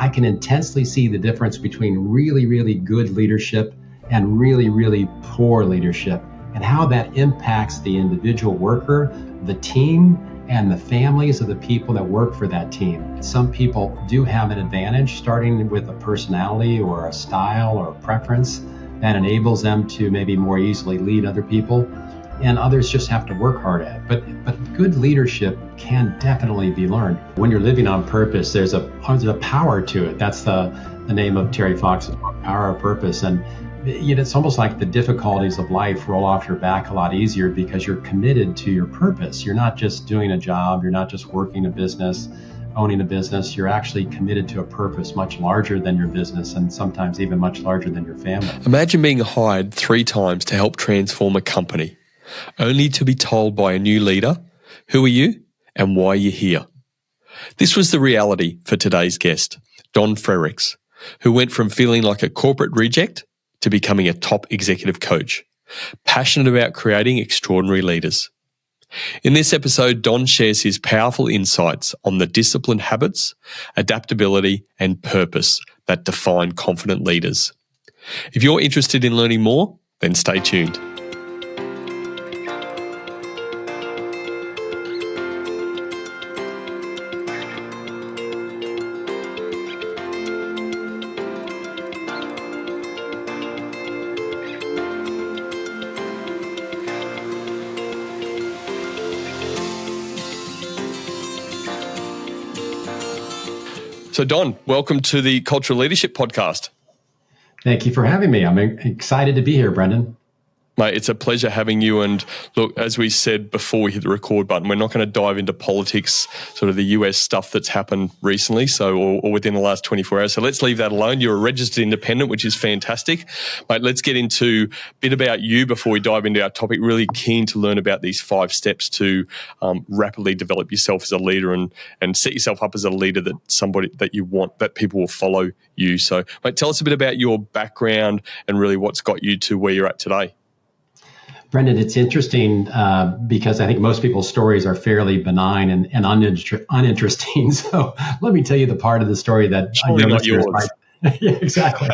I can intensely see the difference between really, really good leadership and really, really poor leadership, and how that impacts the individual worker, the team, and the families of the people that work for that team. Some people do have an advantage starting with a personality or a style or a preference that enables them to maybe more easily lead other people, and others just have to work hard at it. But good leadership can definitely be learned. When you're living on purpose, there's a power to it. That's the name of Terry Fox's book, Power of Purpose. And it's almost like the difficulties of life roll off your back a lot easier because you're committed to your purpose. You're not just doing a job, you're not just working a business, owning a business. You're actually committed to a purpose much larger than your business, and sometimes even much larger than your family. Imagine being hired 3 times to help transform a company, only to be told by a new leader, who are you and why you're here? This was the reality for today's guest, Don Frericks, who went from feeling like a corporate reject to becoming a top executive coach, passionate about creating extraordinary leaders. In this episode, Don shares his powerful insights on the disciplined habits, adaptability, and purpose that define confident leaders. If you're interested in learning more, then stay tuned. So Don, welcome to the Cultural Leadership Podcast. Thank you for having me. I'm excited to be here, Brendan. Mate, it's a pleasure having you. And look, as we said before we hit the record button, we're not going to dive into politics, sort of the US stuff that's happened recently, or within the last 24 hours. So let's leave that alone. You're a registered independent, which is fantastic. Mate, let's get into a bit about you before we dive into our topic. Really keen to learn about these 5 steps to rapidly develop yourself as a leader and set yourself up as a leader that somebody that you want, that people will follow you. So, mate, tell us a bit about your background and really what's got you to where you're at today. Brendan, it's interesting because I think most people's stories are fairly benign and uninteresting. So let me tell you the part of the story that surely not yours. Yeah, exactly.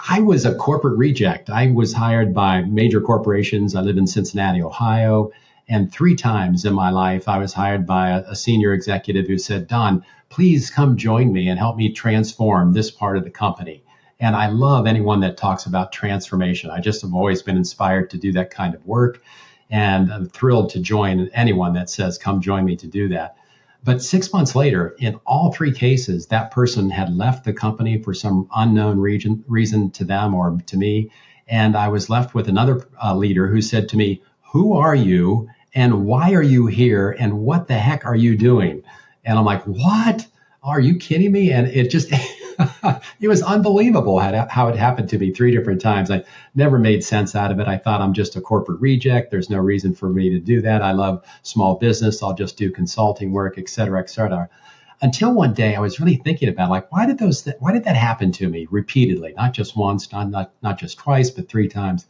I was a corporate reject. I was hired by major corporations. I live in Cincinnati, Ohio. And 3 times in my life, I was hired by a senior executive who said, Don, please come join me and help me transform this part of the company. And I love anyone that talks about transformation. I just have always been inspired to do that kind of work. And I'm thrilled to join anyone that says, come join me to do that. But 6 months later, in all 3 cases, that person had left the company for some unknown reason to them or to me. And I was left with another leader who said to me, who are you and why are you here and what the heck are you doing? And I'm like, what? Are you kidding me? And it just... it was unbelievable how it happened to me 3 different times. I never made sense out of it. I thought I'm just a corporate reject. There's no reason for me to do that. I love small business. I'll just do consulting work, et cetera, et cetera. Until one day I was really thinking about why did that happen to me repeatedly? Not just once, not just twice, but 3 times.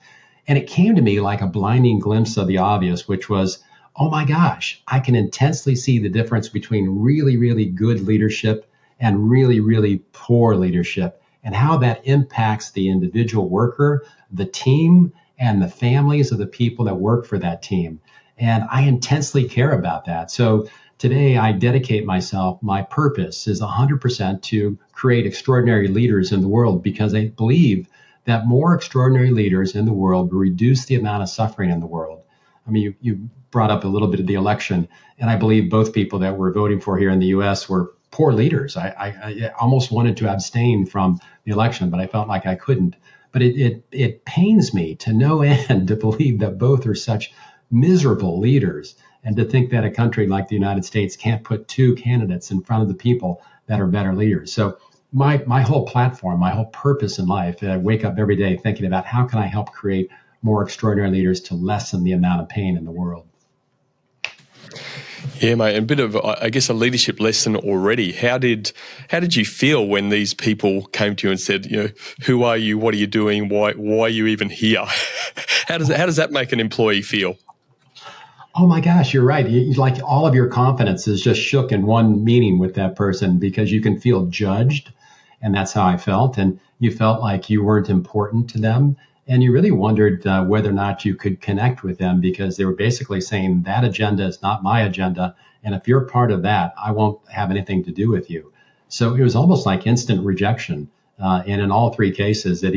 And it came to me like a blinding glimpse of the obvious, which was, oh my gosh, I can intensely see the difference between really, really good leadership and really, really poor leadership, and how that impacts the individual worker, the team, and the families of the people that work for that team. And I intensely care about that. So today I dedicate myself, my purpose is 100% to create extraordinary leaders in the world, because I believe that more extraordinary leaders in the world will reduce the amount of suffering in the world. I mean, you brought up a little bit of the election, and I believe both people that we're voting for here in the U.S. were poor leaders. I almost wanted to abstain from the election, but I felt like I couldn't. But it pains me to no end to believe that both are such miserable leaders, and to think that a country like the United States can't put 2 candidates in front of the people that are better leaders. So my whole platform, my whole purpose in life, I wake up every day thinking about how can I help create more extraordinary leaders to lessen the amount of pain in the world. Yeah, mate, a bit of, I guess, a leadership lesson already. How did you feel when these people came to you and said, who are you? What are you doing? Why are you even here? How does that make an employee feel? Oh my gosh, you're right. Like all of your confidence is just shook in one meeting with that person because you can feel judged. And that's how I felt. And you felt like you weren't important to them. And you really wondered whether or not you could connect with them because they were basically saying that agenda is not my agenda. And if you're part of that, I won't have anything to do with you. So it was almost like instant rejection. And in all three cases, I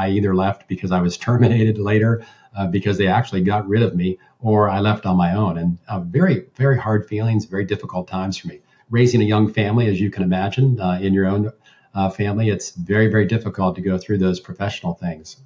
either left because I was terminated later because they actually got rid of me, or I left on my own. And very, very hard feelings, very difficult times for me. Raising a young family, as you can imagine, in your own family, it's very, very difficult to go through those professional things.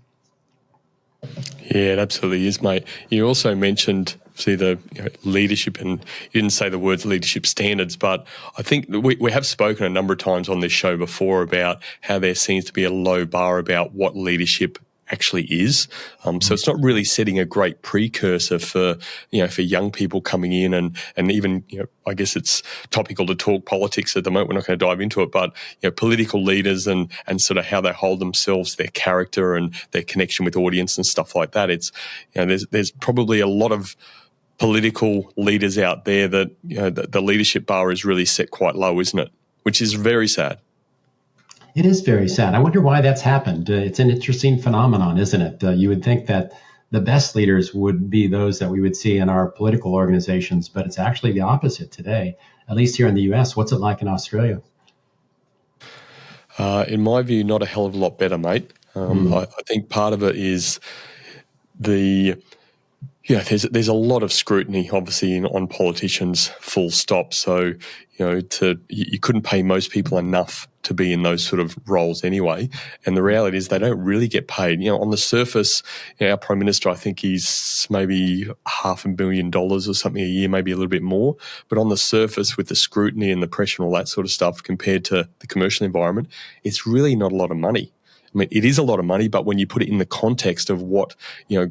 Yeah, it absolutely is, mate. You also mentioned, see, the leadership, and you didn't say the words leadership standards, but I think we have spoken a number of times on this show before about how there seems to be a low bar about what leadership actually is. So it's not really setting a great precursor for young people coming in, and even, I guess it's topical to talk politics at the moment. We're not going to dive into it, but political leaders and sort of how they hold themselves, their character and their connection with audience and stuff like that. It's there's probably a lot of political leaders out there that the leadership bar is really set quite low, isn't it? Which is very sad. It is very sad. I wonder why that's happened. It's an interesting phenomenon, isn't it? You would think that the best leaders would be those that we would see in our political organizations, but it's actually the opposite today, at least here in the U.S. What's it like in Australia? In my view, not a hell of a lot better, mate. I think part of it is there's a lot of scrutiny, obviously, on politicians, full stop. So, you couldn't pay most people enough to be in those sort of roles anyway. And the reality is they don't really get paid. On the surface, our Prime Minister, I think he's maybe $500 million or something a year, maybe a little bit more. But on the surface, with the scrutiny and the pressure and all that sort of stuff compared to the commercial environment, it's really not a lot of money. I mean, it is a lot of money, but when you put it in the context of what,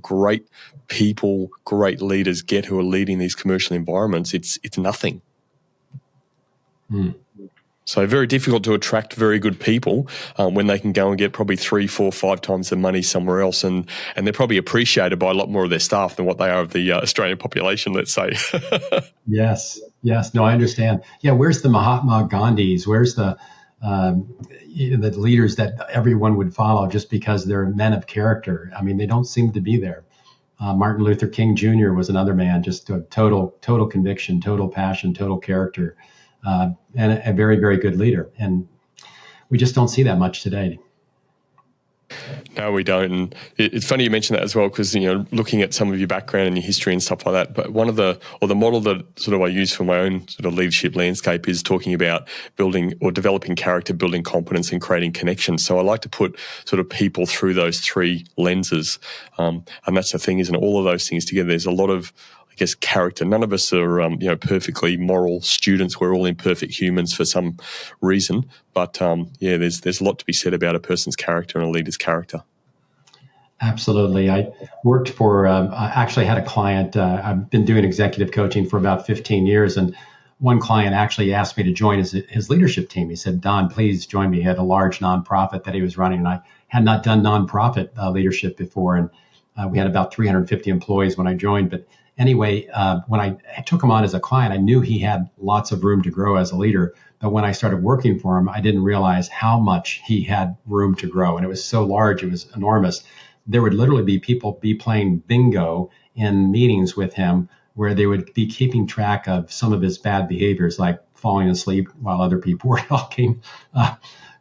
great people, great leaders get who are leading these commercial environments, it's nothing. So very difficult to attract very good people when they can go and get probably 3, 4, 5 times the money somewhere else, and they're probably appreciated by a lot more of their staff than what they are of the Australian population, let's say. Yes. No, I understand. Yeah, where's the Mahatma Gandhis? Where's the leaders that everyone would follow just because they're men of character? I mean, they don't seem to be there. Martin Luther King Jr. was another man, just a total conviction, total passion, total character, and a very, very good leader. And we just don't see that much today. No, we don't. And it's funny you mention that as well, because, looking at some of your background and your history and stuff like that, but one of the model that sort of I use for my own sort of leadership landscape is talking about building or developing character, building competence and creating connections. So I like to put sort of people through those 3 lenses. And that's the thing, isn't it? All of those things together, there's a lot of, I guess, character. None of us are, perfectly moral students. We're all imperfect humans for some reason. But there's a lot to be said about a person's character and a leader's character. Absolutely. I worked for, I actually had a client. I've been doing executive coaching for about 15 years. And one client actually asked me to join his leadership team. He said, "Don, please join me." He had a large nonprofit that he was running. And I had not done nonprofit leadership before. And we had about 350 employees when I joined. But anyway, when I took him on as a client, I knew he had lots of room to grow as a leader. But when I started working for him, I didn't realize how much he had room to grow. And it was so large, it was enormous. There would literally be people playing bingo in meetings with him where they would be keeping track of some of his bad behaviors, like falling asleep while other people were talking,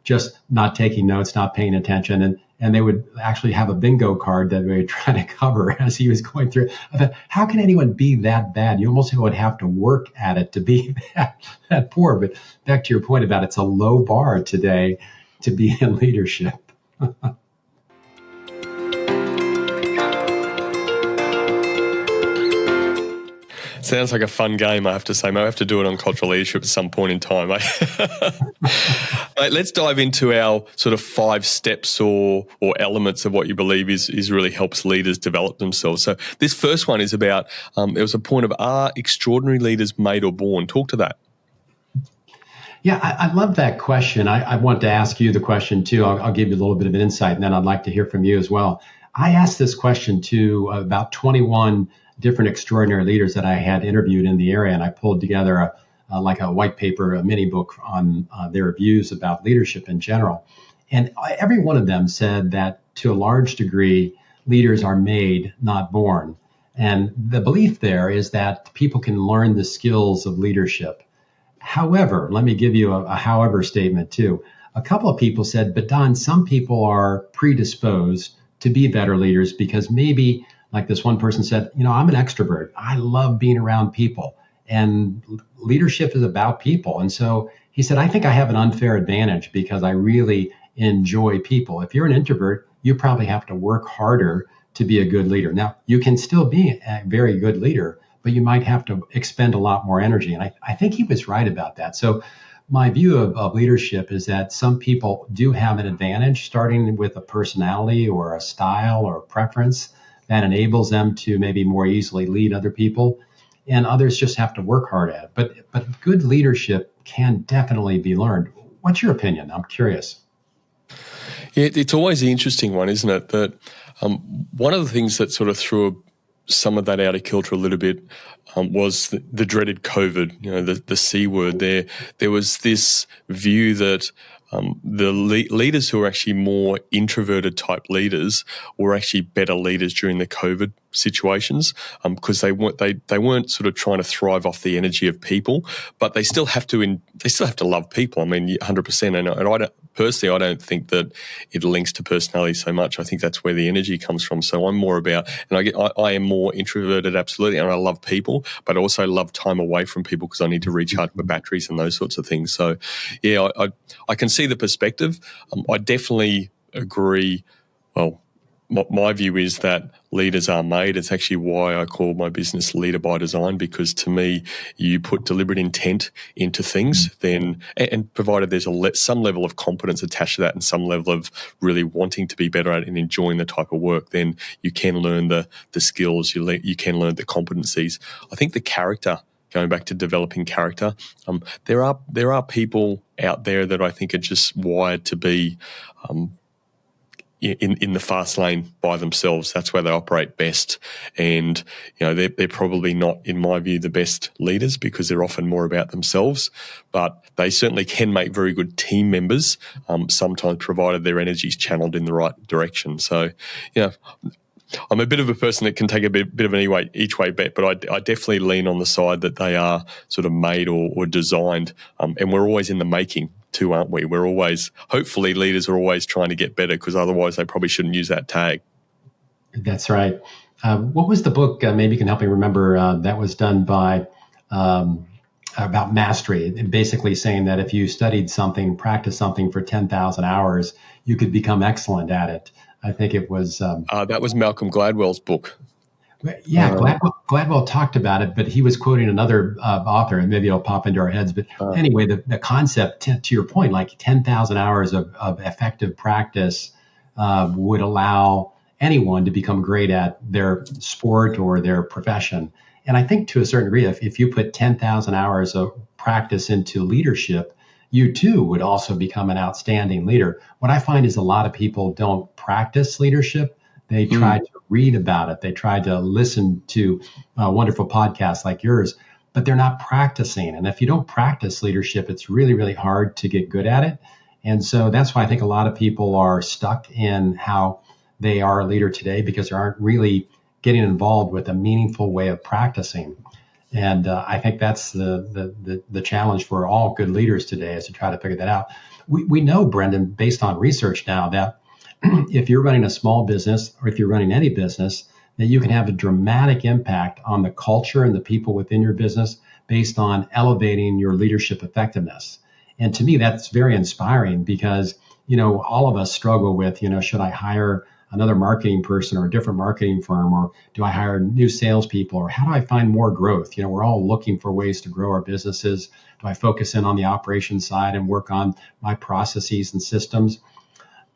just not taking notes, not paying attention. And they would actually have a bingo card that they would try to cover as he was going through. I thought, how can anyone be that bad? You almost would have to work at it to be that poor. But back to your point about it's a low bar today to be in leadership. Sounds like a fun game, I have to say. I have to do it on cultural leadership at some point in time. Let's dive into our sort of 5 steps or elements of what you believe is really helps leaders develop themselves. So this first one is about, there was a point of, are extraordinary leaders made or born? Talk to that. Yeah, I love that question. I want to ask you the question too. I'll give you a little bit of an insight, and then I'd like to hear from you as well. I asked this question to about 21 different extraordinary leaders that I had interviewed in the area, and I pulled together like a white paper, a mini book on their views about leadership in general. And every one of them said that to a large degree, leaders are made, not born. And the belief there is that people can learn the skills of leadership. However, let me give you a however statement too. A couple of people said, but Don, some people are predisposed to be better leaders because maybe, like this one person said, I'm an extrovert. I love being around people. And leadership is about people. And so he said, I think I have an unfair advantage because I really enjoy people. If you're an introvert, you probably have to work harder to be a good leader. Now, you can still be a very good leader, but you might have to expend a lot more energy. And I think he was right about that. So my view of leadership is that some people do have an advantage, starting with a personality or a style or a preference that enables them to maybe more easily lead other people. And others just have to work hard at it. But good leadership can definitely be learned. What's your opinion? I'm curious. Yeah, it's always the interesting one, isn't it? That one of the things that sort of threw some of that out of kilter a little bit was the dreaded COVID, the C word. There was this view that the leaders who are actually more introverted type leaders were actually better leaders during the COVID situations because they weren't sort of trying to thrive off the energy of people, but they still have to love people. I mean, 100%. And I don't think that it links to personality so much. I think that's where the energy comes from. So I'm more about, and I am more introverted, absolutely, and I love people, but I also love time away from people because I need to recharge my batteries and those sorts of things. So, yeah, I can see the perspective. I definitely agree. Well, my view is that leaders are made. It's actually why I call my business Leader by Design, because to me, you put deliberate intent into things, then, and provided there's some level of competence attached to that and some level of really wanting to be better at it and enjoying the type of work, then you can learn the skills, you can learn the competencies. I think the character, going back to developing character, there are people out there that I think are just wired to be in the fast lane by themselves. That's where they operate best. And, they're probably not, in my view, the best leaders because they're often more about themselves, but they certainly can make very good team members, sometimes provided their energy is channeled in the right direction. So, I'm a bit of a person that can take a bit of an each way bet, but I definitely lean on the side that they are sort of made or designed, and we're always in the making too, aren't we? We're always, hopefully leaders are always trying to get better because otherwise they probably shouldn't use that tag. That's right. What was the book, maybe you can help me remember, that was done by about mastery, basically saying that if you studied something, practiced something for 10,000 hours, you could become excellent at it. I think it was... that was Malcolm Gladwell's book. Yeah, Gladwell talked about it, but he was quoting another author, and maybe it'll pop into our heads. But anyway, the concept, to your point, like 10,000 hours of effective practice would allow anyone to become great at their sport or their profession. And I think to a certain degree, if you put 10,000 hours of practice into leadership, you too would also become an outstanding leader. What I find is a lot of people don't practice leadership. They try to read about it. They try to listen to wonderful podcasts like yours, but they're not practicing. And if you don't practice leadership, it's really, really hard to get good at it. And so that's why I think a lot of people are stuck in how they are a leader today because they aren't really getting involved with a meaningful way of practicing. And I think that's the challenge for all good leaders today, is to try to figure that out. We know, Brendan, based on research now, that if you're running a small business or if you're running any business, that you can have a dramatic impact on the culture and the people within your business based on elevating your leadership effectiveness. And to me, that's very inspiring because, all of us struggle with, should I hire another marketing person or a different marketing firm, or do I hire new salespeople, or how do I find more growth? We're all looking for ways to grow our businesses. Do I focus in on the operations side and work on my processes and systems?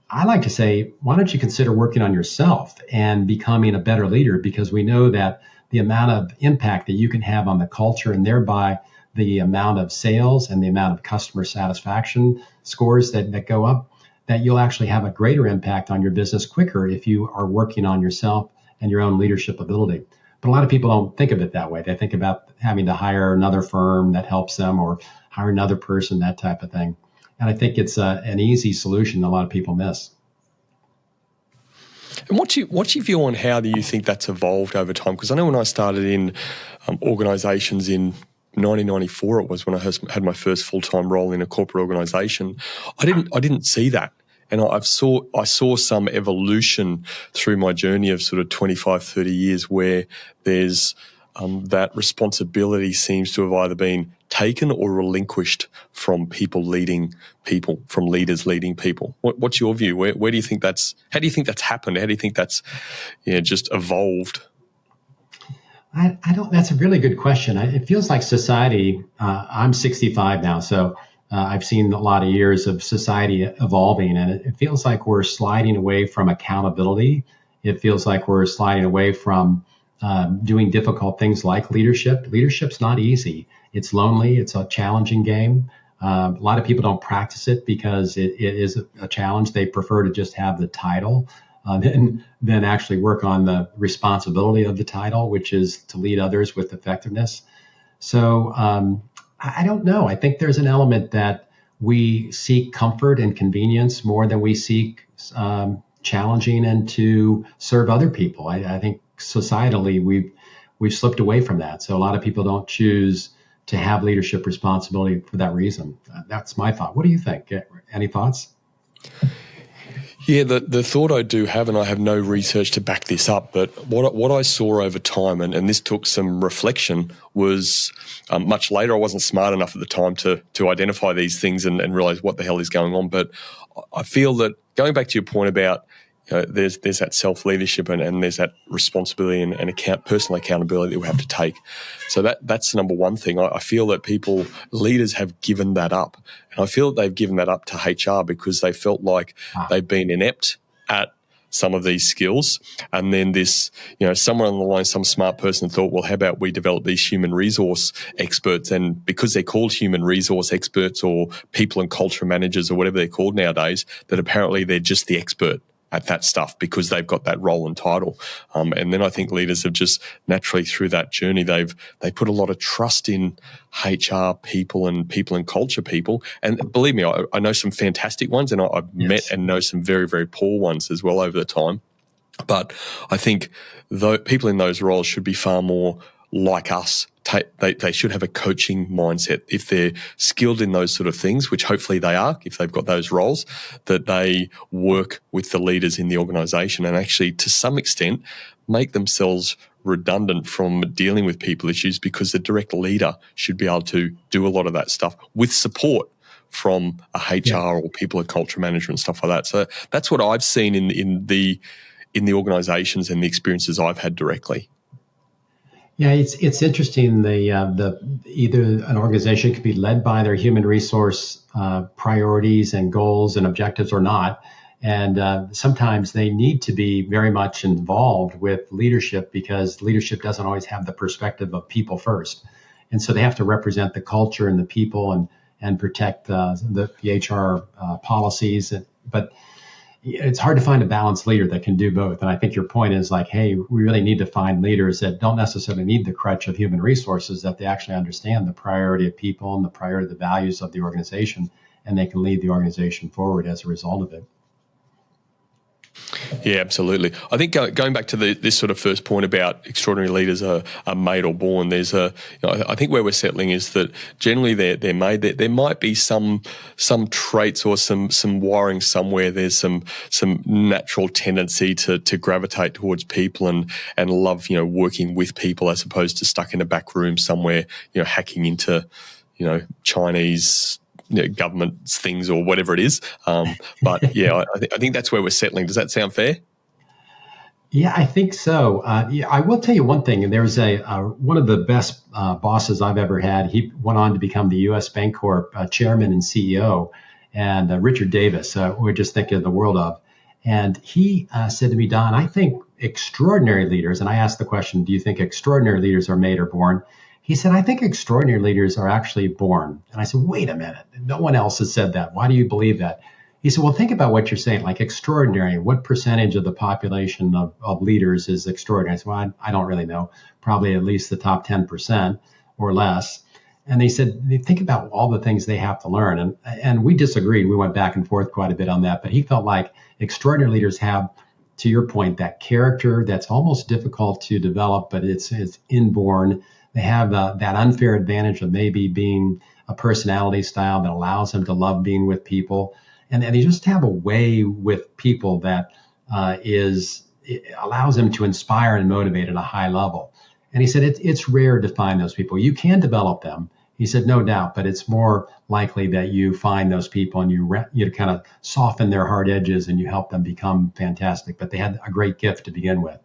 I like to say, why don't you consider working on yourself and becoming a better leader? Because we know that the amount of impact that you can have on the culture and thereby the amount of sales and the amount of customer satisfaction scores that go up, that you'll actually have a greater impact on your business quicker if you are working on yourself and your own leadership ability. But a lot of people don't think of it that way. They think about having to hire another firm that helps them or hire another person, that type of thing. And I think it's an easy solution a lot of people miss. And what's your view on how do you think that's evolved over time? Because I know when I started in organisations in 1994, it was when I had my first full-time role in a corporate organisation. I didn't see that, and I saw some evolution through my journey of sort of 25, 30 years where there's that responsibility seems to have either been taken or relinquished from people leading people, from leaders leading people. What's your view? Where do you think how do you think that's happened? How do you think that's just evolved? I don't. That's a really good question. It feels like society. I'm 65 now, so I've seen a lot of years of society evolving, and it feels like we're sliding away from accountability. It feels like we're sliding away from doing difficult things like leadership. Leadership's not easy. It's lonely. It's a challenging game. A lot of people don't practice it because it is a challenge. They prefer to just have the title than actually work on the responsibility of the title, which is to lead others with effectiveness. So I don't know. I think there's an element that we seek comfort and convenience more than we seek challenging and to serve other people. I think societally we've slipped away from that. So a lot of people don't choose to have leadership responsibility for that reason. That's my thought. What do you think? Any thoughts? Yeah, the thought I do have, and I have no research to back this up, but what I saw over time, and this took some reflection, was much later. I wasn't smart enough at the time to identify these things and realize what the hell is going on. But I feel that going back to your point about there's that self-leadership and there's that responsibility and personal accountability that we have to take. So that's the number one thing. I feel that leaders have given that up. And I feel that they've given that up to HR because they felt like they've been inept at some of these skills. And then somewhere on the line, some smart person thought, well, how about we develop these human resource experts? And because they're called human resource experts or people and culture managers or whatever they're called nowadays, that apparently they're just the expert at that stuff because they've got that role and title. And then I think leaders have just naturally through that journey, they put a lot of trust in HR people and culture people. And believe me, I know some fantastic ones and I've met and know some very, very poor ones as well over the time. But I think people in those roles should be far more like us. They should have a coaching mindset. If they're skilled in those sort of things, which hopefully they are, if they've got those roles, that they work with the leaders in the organisation and actually, to some extent, make themselves redundant from dealing with people issues because the direct leader should be able to do a lot of that stuff with support from a HR or people at culture management, stuff like that. So that's what I've seen in the organisations and the experiences I've had directly. Yeah, it's interesting. The either an organization could be led by their human resource priorities and goals and objectives or not, and sometimes they need to be very much involved with leadership because leadership doesn't always have the perspective of people first, and so they have to represent the culture and the people and protect the HR policies. But it's hard to find a balanced leader that can do both. And I think your point is like, hey, we really need to find leaders that don't necessarily need the crutch of human resources, that they actually understand the priority of people and the priority of the values of the organization, and they can lead the organization forward as a result of it. Yeah, absolutely. I think going back to this sort of first point about extraordinary leaders are made or born, I think where we're settling is that generally they're made. There might be some traits or some wiring somewhere. There's some natural tendency to gravitate towards people and love working with people as opposed to stuck in a back room somewhere hacking into Chinese government things or whatever it is. But yeah, I think that's where we're settling. Does that sound fair? Yeah, I think so. I will tell you one thing. And there's one of the best bosses I've ever had. He went on to become the U.S. Bancorp chairman and CEO, and Richard Davis, we're just thinking of the world of. And he said to me, Don, I think extraordinary leaders, and I asked the question, do you think extraordinary leaders are made or born? He said, I think extraordinary leaders are actually born. And I said, wait a minute. No one else has said that. Why do you believe that? He said, well, think about what you're saying, like extraordinary. What percentage of the population of leaders is extraordinary? I said, well, I don't really know. Probably at least the top 10% or less. And they said, think about all the things they have to learn. And we disagreed. We went back and forth quite a bit on that. But he felt like extraordinary leaders have, to your point, that character that's almost difficult to develop, but it's inborn. They have that unfair advantage of maybe being a personality style that allows them to love being with people. And they just have a way with people that it allows them to inspire and motivate at a high level. And he said, it's rare to find those people. You can develop them. He said, no doubt, but it's more likely that you find those people and you kind of soften their hard edges and you help them become fantastic. But they had a great gift to begin with.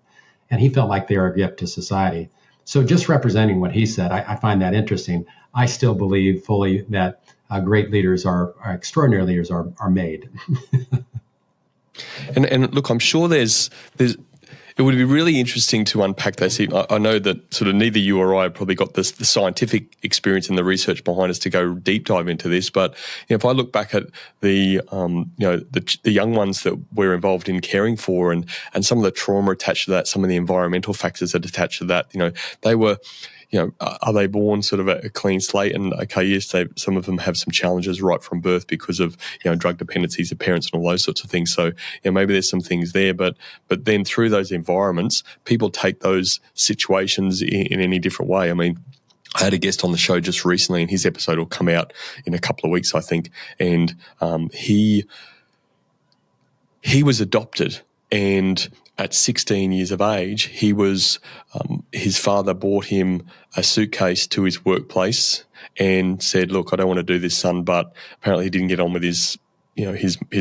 And he felt like they were a gift to society. So just representing what he said, I find that interesting. I still believe fully that great leaders extraordinary leaders are made. And look, I'm sure there's it would be really interesting to unpack this. I know that sort of neither you or I have probably got the scientific experience and the research behind us to go deep dive into this. But if I look back at the young ones that we're involved in caring for, and some of the trauma attached to that, some of the environmental factors that attach to that, they were. Are they born sort of a clean slate? And okay, yes, some of them have some challenges right from birth because of drug dependencies of parents and all those sorts of things. So maybe there's some things there, but then through those environments, people take those situations in any different way. I mean, I had a guest on the show just recently, and his episode will come out in a couple of weeks, I think. And he was adopted, and at 16 years of age, he was his father bought him a suitcase to his workplace and said, "Look, I don't want to do this, son," but apparently he didn't get on with his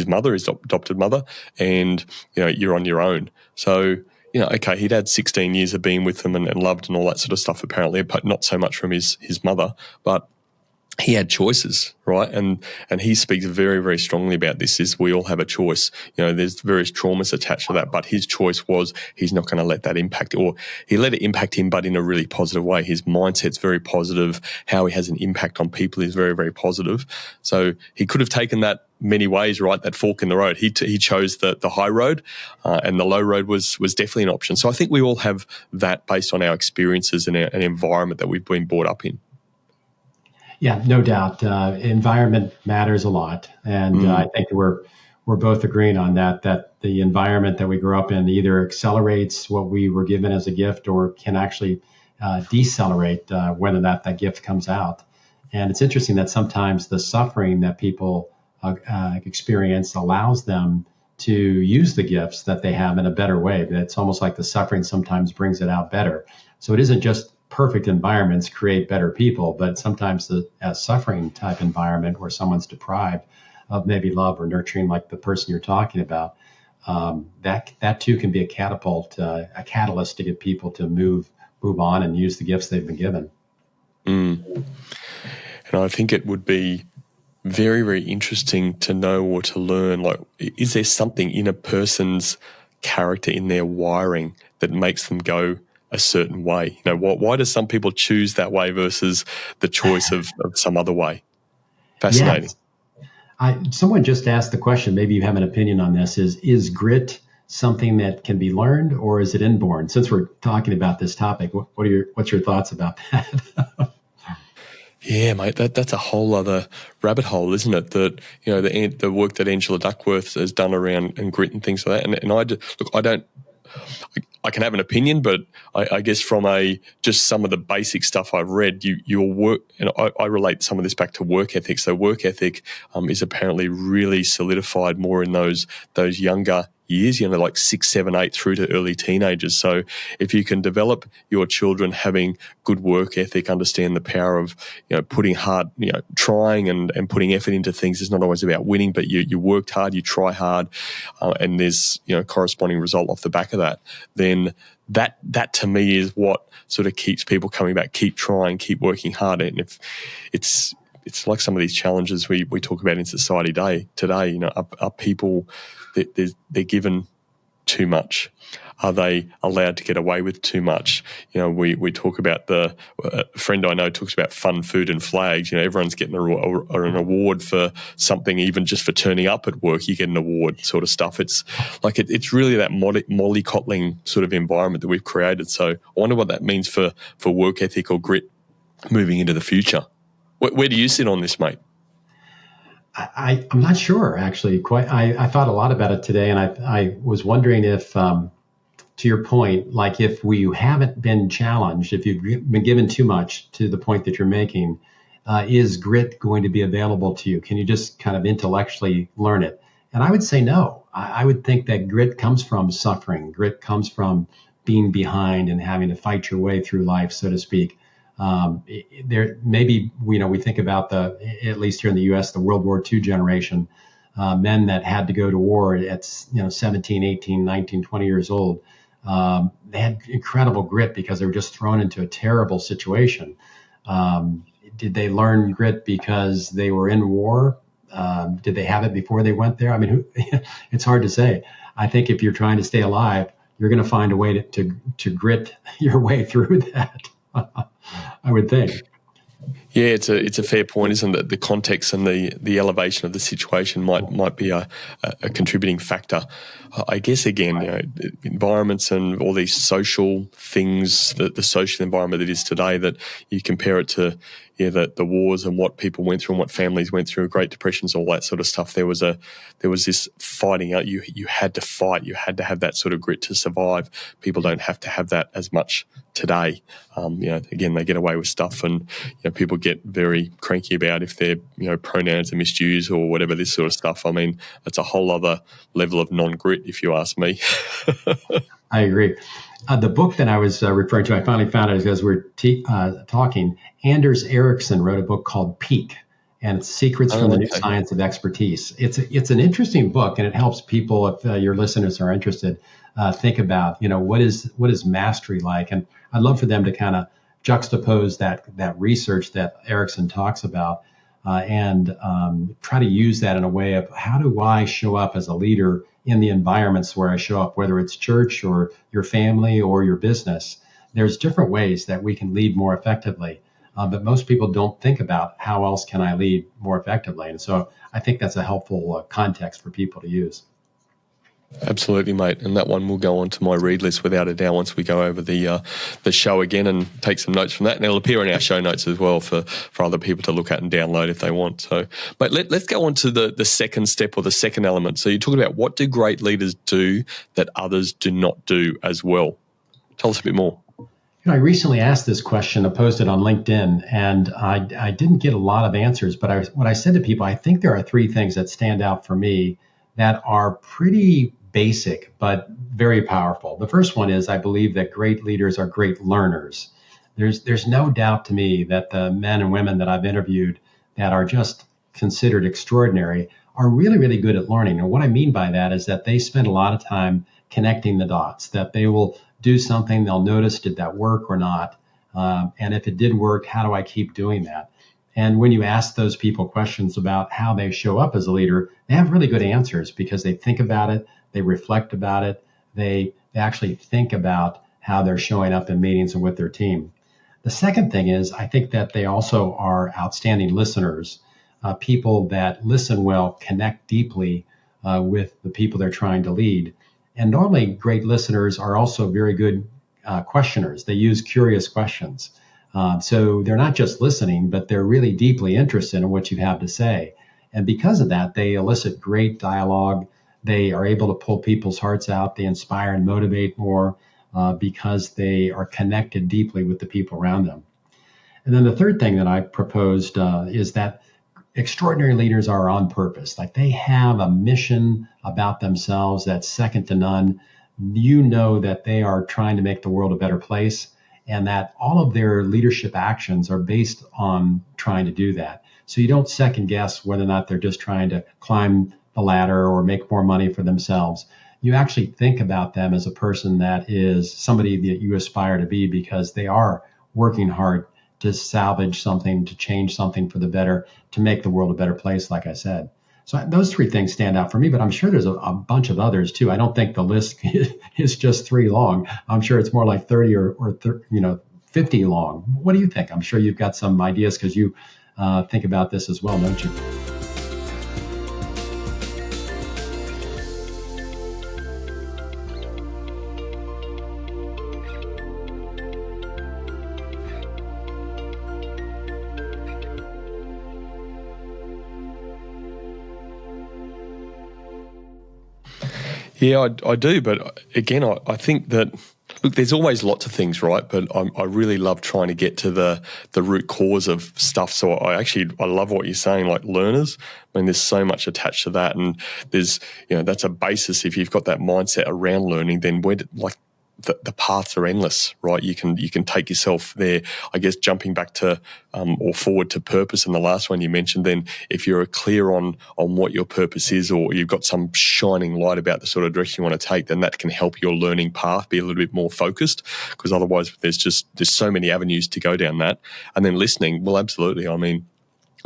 mother, his adopted mother, and you're on your own. So okay, he'd had 16 years of being with them and loved and all that sort of stuff apparently, but not so much from his mother, but he had choices, right? And he speaks very, very strongly about this, is we all have a choice. There's various traumas attached to that, but his choice was he's not going to let that impact, or he let it impact him, but in a really positive way. His mindset's very positive. How he has an impact on people is very, very positive. So he could have taken that many ways, right? That fork in the road. He chose the high road, and the low road was definitely an option. So I think we all have that based on our experiences and an environment that we've been brought up in. Yeah, no doubt. Environment matters a lot, and I think we're both agreeing on that the environment that we grew up in either accelerates what we were given as a gift, or can actually decelerate whether that gift comes out. And it's interesting that sometimes the suffering that people experience allows them to use the gifts that they have in a better way. It's almost like the suffering sometimes brings it out better. So it isn't just perfect environments create better people, but sometimes a suffering type environment where someone's deprived of maybe love or nurturing, like the person you're talking about, that too can be a catalyst to get people to move on and use the gifts they've been given. And I think it would be very, very interesting to know or to learn, like, is there something in a person's character, in their wiring, that makes them go a certain way? Why do some people choose that way versus the choice of some other way? Fascinating. Yes. Someone just asked the question, maybe you have an opinion on this, is grit something that can be learned, or is it inborn? Since we're talking about this topic, what's your thoughts about that? Yeah, mate, that's a whole other rabbit hole, isn't it? That the work that Angela Duckworth has done around and grit and things like that. I can have an opinion, but I guess from just some of the basic stuff I've read, your work, and I relate some of this back to work ethic. So work ethic is apparently really solidified more in those younger years, like 6, 7, 8 through to early teenagers. So if you can develop your children having good work ethic, understand the power of putting hard, trying and putting effort into things. It's not always about winning, but you worked hard, you try hard, and there's corresponding result off the back of that. Then that to me is what sort of keeps people coming back, keep trying, keep working hard. And if it's like some of these challenges we talk about in society today, are people they're given too much? Are they allowed to get away with too much? We talk about a friend I know talks about fun, food and flags. Everyone's getting an award for something, even just for turning up at work, you get an award sort of stuff. It's like it's really that mollycoddling sort of environment that we've created. So I wonder what that means for work ethic or grit moving into the future. Where do you sit on this, mate? I'm not sure, actually. I thought a lot about it today, and I was wondering if, to your point, like if you haven't been challenged, if you've been given too much to the point that you're making, is grit going to be available to you? Can you just kind of intellectually learn it? And I would say no. I would think that grit comes from suffering. Grit comes from being behind and having to fight your way through life, so to speak. There maybe we think about at least here in the U.S., the World War II generation, men that had to go to war at 17, 18, 19, 20 years old. They had incredible grit because they were just thrown into a terrible situation. Did they learn grit because they were in war? Did they have it before they went there? I mean, it's hard to say. I think if you're trying to stay alive, you're going to find a way to grit your way through that. I would think. Yeah, it's a fair point, isn't it? The context and the elevation of the situation might be a contributing factor. I guess again, environments and all these social things, the social environment that is today, that you compare it to the wars and what people went through and what families went through, Great Depressions, all that sort of stuff. There was this fighting out. You had to fight. You had to have that sort of grit to survive. People don't have to have that as much today. Again, they get away with stuff, and people get very cranky about if their pronouns are misused or whatever, this sort of stuff. I mean, it's a whole other level of non-grit, if you ask me. I agree. The book that I was referring to, I finally found it as we're talking. Anders Ericsson wrote a book called Peak, and it's Secrets from the New Science of Expertise. It's an interesting book, and it helps people, if your listeners are interested, think about what is mastery like. And I'd love for them to kind of juxtapose that research that Ericsson talks about, and try to use that in a way of how do I show up as a leader in the environments where I show up, whether it's church or your family or your business. There's different ways that we can lead more effectively, but most people don't think about how else can I lead more effectively. And so I think that's a helpful context for people to use. Absolutely, mate. And that one will go onto my read list without a doubt once we go over the show again and take some notes from that. And it'll appear in our show notes as well for other people to look at and download if they want. So, but let's go on to the second step, or the second element. So you're talking about, what do great leaders do that others do not do as well? Tell us a bit more. I recently asked this question, I posted on LinkedIn, and I didn't get a lot of answers. But what I said to people, I think there are three things that stand out for me that are pretty basic, but very powerful. The first one is, I believe that great leaders are great learners. There's no doubt to me that the men and women that I've interviewed that are just considered extraordinary are really, really good at learning. And what I mean by that is that they spend a lot of time connecting the dots, that they will do something, they'll notice, did that work or not? And if it did work, how do I keep doing that? And when you ask those people questions about how they show up as a leader, they have really good answers because they think about it, they reflect about it, they actually think about how they're showing up in meetings and with their team. The second thing is, I think that they also are outstanding listeners, people that listen well, connect deeply with the people they're trying to lead. And normally great listeners are also very good questioners. They use curious questions. So they're not just listening, but they're really deeply interested in what you have to say. And because of that, they elicit great dialogue. They are able to pull people's hearts out. They inspire and motivate more because they are connected deeply with the people around them. And then the third thing that I proposed is that extraordinary leaders are on purpose. Like, they have a mission about themselves that's second to none. You know that they are trying to make the world a better place, and that all of their leadership actions are based on trying to do that. So you don't second guess whether or not they're just trying to climb the ladder or make more money for themselves. You actually think about them as a person that is somebody that you aspire to be, because they are working hard to salvage something, to change something for the better, to make the world a better place, like I said. So those three things stand out for me, but I'm sure there's a bunch of others too. I don't think the list is just three long. I'm sure it's more like 30 or 50 long. What do you think? I'm sure you've got some ideas because you think about this as well, don't you? Yeah, I do. But again, I think that, look, there's always lots of things, right? But I really love trying to get to the root cause of stuff. So I love what you're saying, like learners. I mean, there's so much attached to that. And there's, that's a basis. If you've got that mindset around learning, then the paths are endless, right? You can take yourself there. I guess jumping back to or forward to purpose in the last one you mentioned, then if you're clear on what your purpose is, or you've got some shining light about the sort of direction you want to take, then that can help your learning path be a little bit more focused, because otherwise there's so many avenues to go down that. And then listening, well, absolutely. I mean,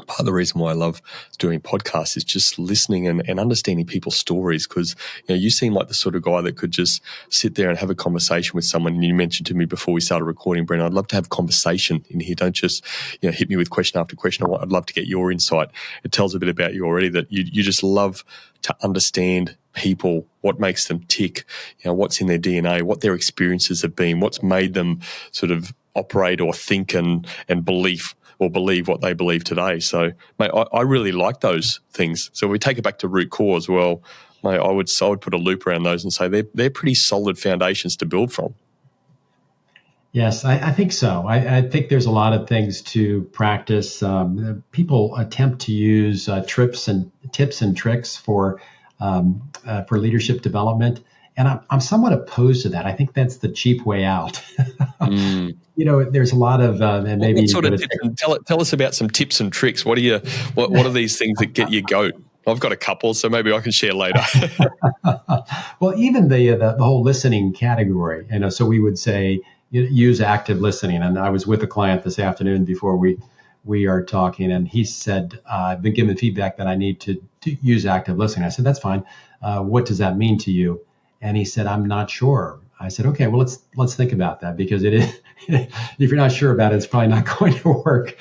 part of the reason why I love doing podcasts is just listening and understanding people's stories, because you seem like the sort of guy that could just sit there and have a conversation with someone. And you mentioned to me before we started recording, Brent, I'd love to have a conversation in here. Don't just hit me with question after question. I'd love to get your insight. It tells a bit about you already, that you just love to understand people, what makes them tick, what's in their DNA, what their experiences have been, what's made them sort of operate or think and believe what they believe today. So, mate, I really like those things. So if we take it back to root cause, well, mate, I would put a loop around those and say they're pretty solid foundations to build from. Yes, I think so. I think there's a lot of things to practice. People attempt to use tips and tricks for leadership development, and I'm somewhat opposed to that. I think that's the cheap way out. There's a lot of and maybe what sort of tips, tell us about some tips and tricks. What are these things that get you goat? I've got a couple, so maybe I can share later. Well, even the whole listening category, so we would say use active listening. And I was with a client this afternoon before we are talking, and he said, I've been given feedback that I need to use active listening. I said, that's fine. What does that mean to you? And he said, I'm not sure. I said, okay, well, let's think about that, because it is, if you're not sure about it, it's probably not going to work.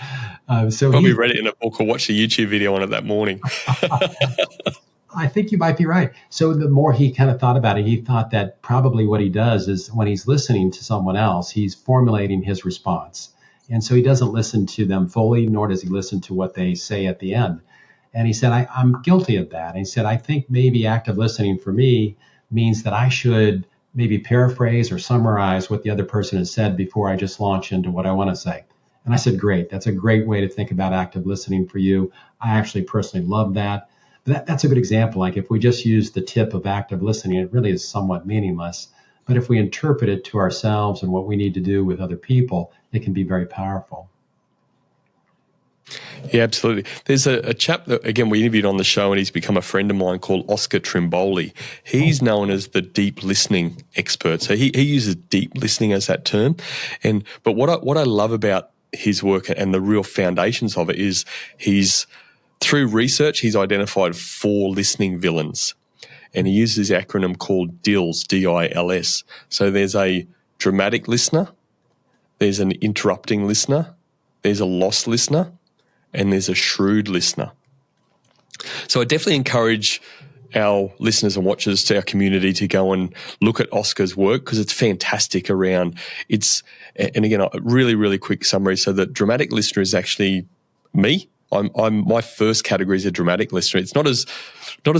So probably read it in a book or watched a YouTube video on it that morning. I think you might be right. So the more he kind of thought about it, he thought that probably what he does is when he's listening to someone else, he's formulating his response. And so he doesn't listen to them fully, nor does he listen to what they say at the end. And he said, I'm guilty of that. And he said, I think maybe active listening for me means that I should maybe paraphrase or summarize what the other person has said before I just launch into what I want to say. And I said, great. That's a great way to think about active listening for you. I actually personally love that. That's a good example. Like if we just use the tip of active listening, it really is somewhat meaningless. But if we interpret it to ourselves and what we need to do with other people, it can be very powerful. Yeah, absolutely. There's a chap that, again, we interviewed on the show, and he's become a friend of mine, called Oscar Trimboli. He's known as the deep listening expert. So he uses deep listening as that term. But what I love about his work and the real foundations of it is through research, he's identified 4 listening villains, and he uses the acronym called DILS, D-I-L-S. So there's a dramatic listener, there's an interrupting listener, there's a lost listener, and there's a shrewd listener. So I definitely encourage our listeners and watchers to our community to go and look at Oscar's work, because it's fantastic around and again, a really, really quick summary. So the dramatic listener is actually me. I'm my first category is a dramatic listener. It's not as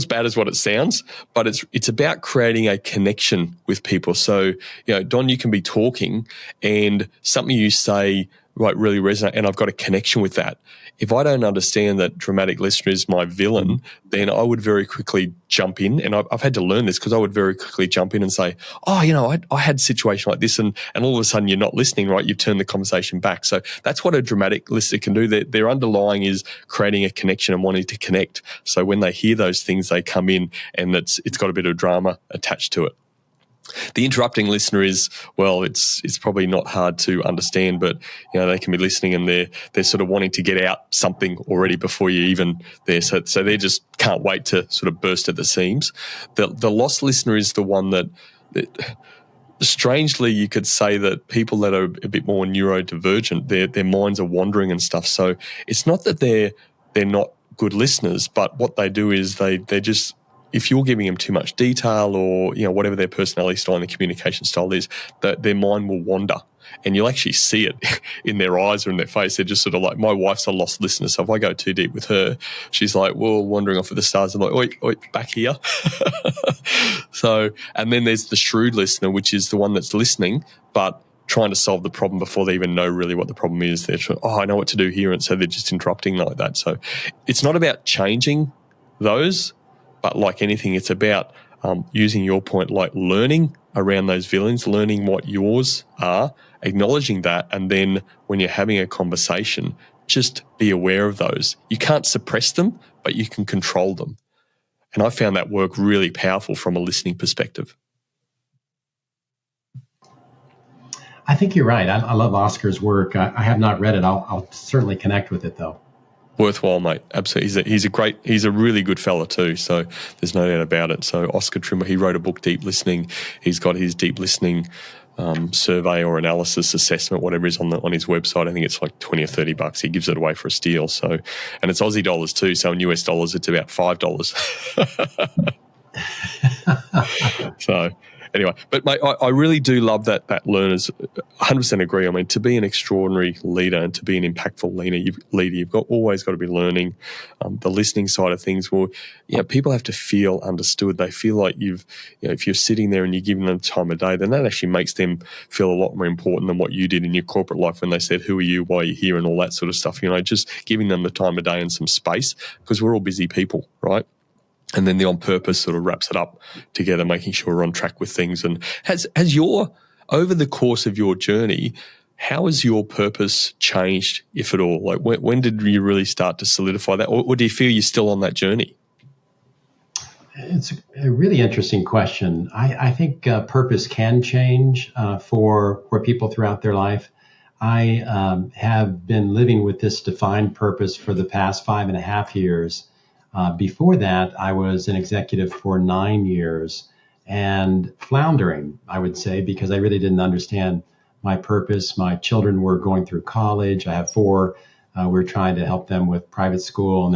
bad as what it sounds, but it's about creating a connection with people. So, Don, you can be talking and something you say might really resonate, and I've got a connection with that. If I don't understand that dramatic listener is my villain, then I would very quickly jump in, and I've had to learn this, because I would very quickly jump in and say, I had a situation like this, and all of a sudden you're not listening, right? You've turned the conversation back. So that's what a dramatic listener can do. Their underlying is creating a connection and wanting to connect. So when they hear those things, they come in, and it's got a bit of drama attached to it. The interrupting listener is, well, it's probably not hard to understand, but they can be listening and they're sort of wanting to get out something already before you even there. So they just can't wait to sort of burst at the seams. The lost listener is the one that strangely, you could say that people that are a bit more neurodivergent, their minds are wandering and stuff. So it's not that they're not good listeners, but what they do is they just, if you're giving them too much detail or whatever their personality style and their communication style is, that their mind will wander, and you'll actually see it in their eyes or in their face. They're just sort of like, my wife's a lost listener, so if I go too deep with her, she's like, well, wandering off at the stars. I'm like, oi, back here. So, and then there's the shrewd listener, which is the one that's listening but trying to solve the problem before they even know really what the problem is. They're trying, I know what to do here, and so they're just interrupting like that. So it's not about changing those, but like anything, it's about using your point, like learning around those villains, learning what yours are, acknowledging that, and then when you're having a conversation, just be aware of those. You can't suppress them, but you can control them. And I found that work really powerful from a listening perspective. I think you're right. I love Oscar's work. I have not read it. I'll certainly connect with it, though. Worthwhile, mate. Absolutely. He's a really good fella too. So there's no doubt about it. So Oscar Trimmer, he wrote a book, Deep Listening. He's got his deep listening survey or analysis assessment, whatever is on his website. I think it's like $20 or $30. He gives it away for a steal. So, and it's Aussie dollars too. So in US dollars, it's about $5. So anyway, but mate, I really do love that learners 100% agree. I mean, to be an extraordinary leader and to be an impactful leader, you've always got to be learning. The listening side of things, well, people have to feel understood. They feel like if you're sitting there and you're giving them time of day, then that actually makes them feel a lot more important than what you did in your corporate life when they said, who are you, why are you here, and all that sort of stuff. Just giving them the time of day and some space, because we're all busy people, right? And then the on purpose sort of wraps it up together, making sure we're on track with things. And over the course of your journey, how has your purpose changed, if at all? Like when did you really start to solidify that? Or do you feel you're still on that journey? It's a really interesting question. I think purpose can change for people throughout their life. I have been living with this defined purpose for the past 5.5 years. Before that, I was an executive for 9 years and floundering, I would say, because I really didn't understand my purpose. My children were going through college. I have 4. We're trying to help them with private school and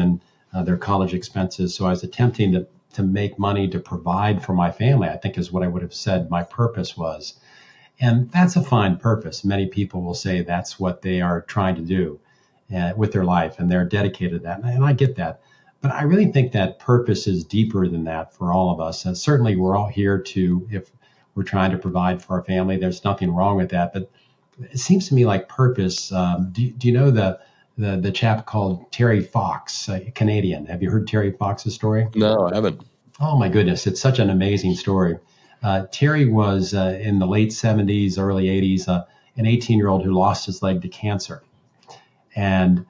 then their college expenses. So I was attempting to make money to provide for my family, I think is what I would have said my purpose was. And that's a fine purpose. Many people will say that's what they are trying to do with their life, and they're dedicated to that. And I get that. But I really think that purpose is deeper than that for all of us. And certainly we're all here if we're trying to provide for our family, there's nothing wrong with that. But it seems to me like purpose, do you know the chap called Terry Fox, a Canadian? Have you heard Terry Fox's story? No, I haven't. Oh my goodness, it's such an amazing story. Terry was in the late 70s, early 80s, an 18-year-old who lost his leg to cancer. And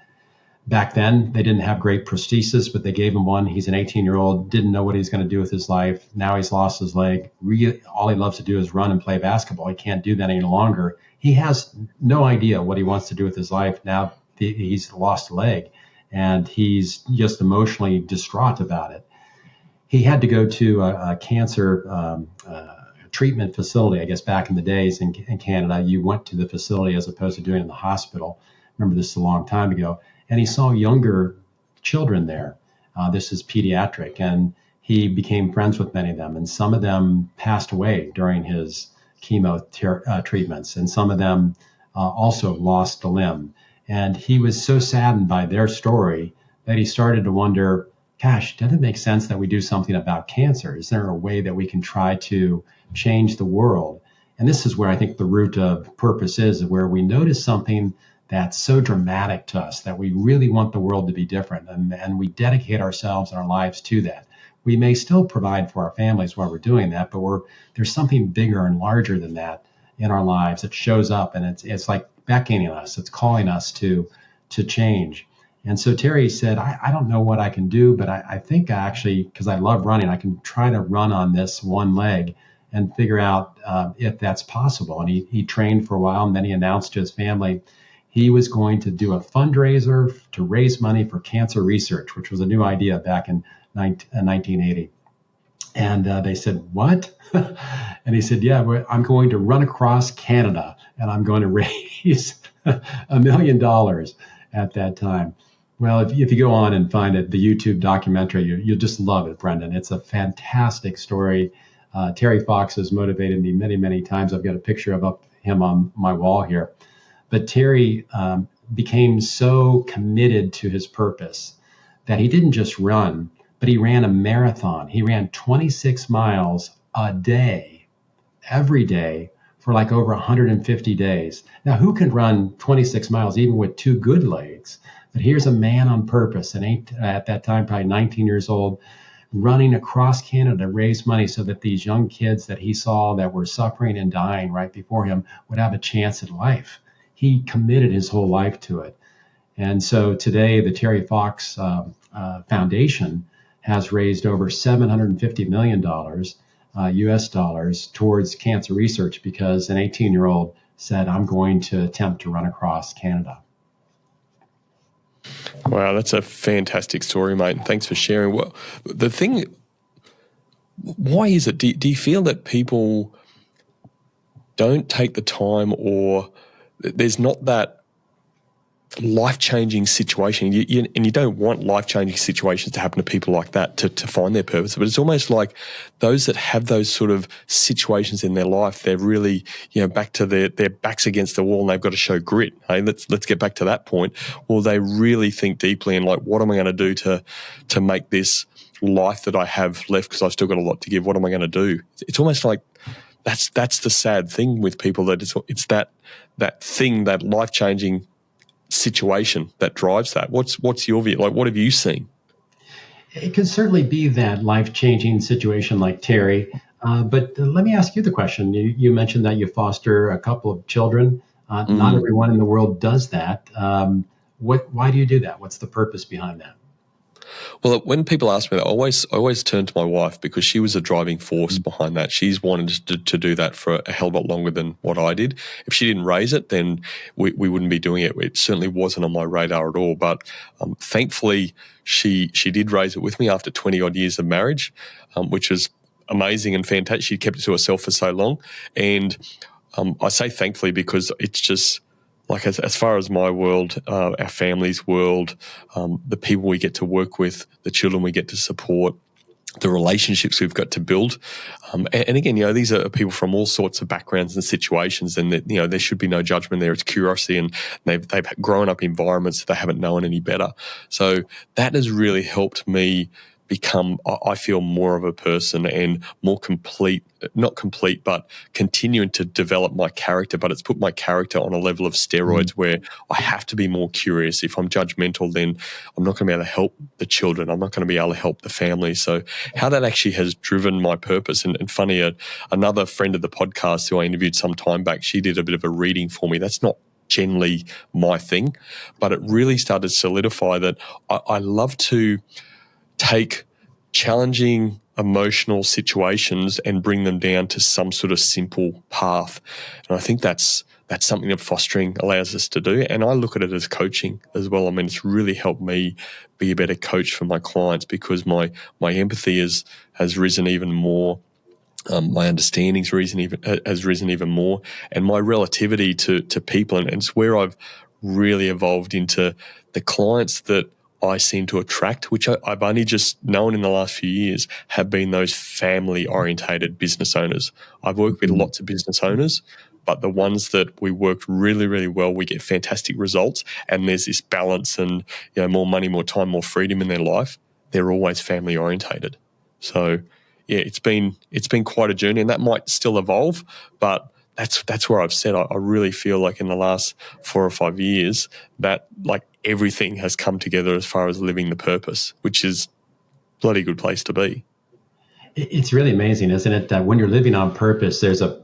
back then, they didn't have great prosthesis, but they gave him one. He's an 18-year-old, didn't know what he's going to do with his life. Now he's lost his leg. Really, all he loves to do is run and play basketball. He can't do that any longer. He has no idea what he wants to do with his life now. He's lost a leg, and he's just emotionally distraught about it. He had to go to a cancer treatment facility. I guess back in the days in Canada, you went to the facility as opposed to doing it in the hospital. Remember, this is a long time ago. And he saw younger children there. This is pediatric. And he became friends with many of them. And some of them passed away during his chemo treatments. And some of them also lost a limb. And he was so saddened by their story that he started to wonder, gosh, doesn't it make sense that we do something about cancer? Is there a way that we can try to change the world? And this is where I think the root of purpose is, where we notice something that's so dramatic to us that we really want the world to be different, and we dedicate ourselves and our lives to that. We may still provide for our families while we're doing that, but there's something bigger and larger than that in our lives that shows up, and it's like beckoning us, it's calling us to change. And so Terry said, I don't know what I can do, but I think I actually, because I love running, I can try to run on this one leg and figure out if that's possible. And he trained for a while, and then he announced to his family he was going to do a fundraiser to raise money for cancer research, which was a new idea back in 1980. And they said, "What?" And he said, "Yeah, I'm going to run across Canada and I'm going to raise $1 million at that time." Well, if you go on and find it, the YouTube documentary, you'll just love it, Brendan. It's a fantastic story. Terry Fox has motivated me many, many times. I've got a picture of him on my wall here. But Terry became so committed to his purpose that he didn't just run, but he ran a marathon. He ran 26 miles a day, every day, for like over 150 days. Now, who can run 26 miles even with two good legs? But here's a man on purpose, and at that time, probably 19 years old, running across Canada to raise money so that these young kids that he saw that were suffering and dying right before him would have a chance at life. He committed his whole life to it. And so today, the Terry Fox Foundation has raised over $750 million US dollars towards cancer research because an 18-year-old said, "I'm going to attempt to run across Canada." Wow, that's a fantastic story, mate. And thanks for sharing. Well, the thing, why is it? Do you feel that people don't take the time, or there's not that life-changing situation, and you don't want life-changing situations to happen to people like that to find their purpose, but it's almost like those that have those sort of situations in their life, they're really, back to their backs against the wall and they've got to show grit. Hey, let's get back to that point. Well, they really think deeply and like, what am I going to do to make this life that I have left, because I've still got a lot to give, what am I going to do? It's almost like that's the sad thing with people, that it's that thing, that life-changing situation that drives that. What's your view? Like, what have you seen? It could certainly be that life-changing situation like Terry. But let me ask you the question. You mentioned that you foster a couple of children. Not everyone in the world does that. Why do you do that? What's the purpose behind that? Well, when people ask me that, I always turn to my wife, because she was a driving force behind that. She's wanted to do that for a hell of a lot longer than what I did. If she didn't raise it, then we wouldn't be doing it. It certainly wasn't on my radar at all. But thankfully, she did raise it with me after 20-odd years of marriage, which was amazing and fantastic. She kept it to herself for so long. And I say thankfully because it's just, like, as far as my world, our family's world, the people we get to work with, the children we get to support, the relationships we've got to build. And again, these are people from all sorts of backgrounds and situations, and there should be no judgment there. It's curiosity, and they've grown up in environments that they haven't known any better. So that has really helped me become, I feel, more of a person and more complete, not complete, but continuing to develop my character. But it's put my character on a level of steroids where I have to be more curious. If I'm judgmental, then I'm not going to be able to help the children. I'm not going to be able to help the family. So how that actually has driven my purpose. And funny, another friend of the podcast who I interviewed some time back, she did a bit of a reading for me. That's not generally my thing, but it really started to solidify that I love to take challenging emotional situations and bring them down to some sort of simple path. And I think that's something that fostering allows us to do. And I look at it as coaching as well. I mean, it's really helped me be a better coach for my clients, because my empathy has risen even more. My understanding has risen even more, and my relativity to people. And it's where I've really evolved into the clients that I seem to attract, which I've only just known in the last few years, have been those family-orientated business owners. I've worked with lots of business owners, but the ones that we worked really, really well, we get fantastic results, and there's this balance and more money, more time, more freedom in their life. They're always family-orientated. So, yeah, it's been quite a journey, and that might still evolve, but that's where I've said I really feel like in the last 4 or 5 years that like everything has come together as far as living the purpose, which is a bloody good place to be. It's really amazing, isn't it? That when you're living on purpose, there's a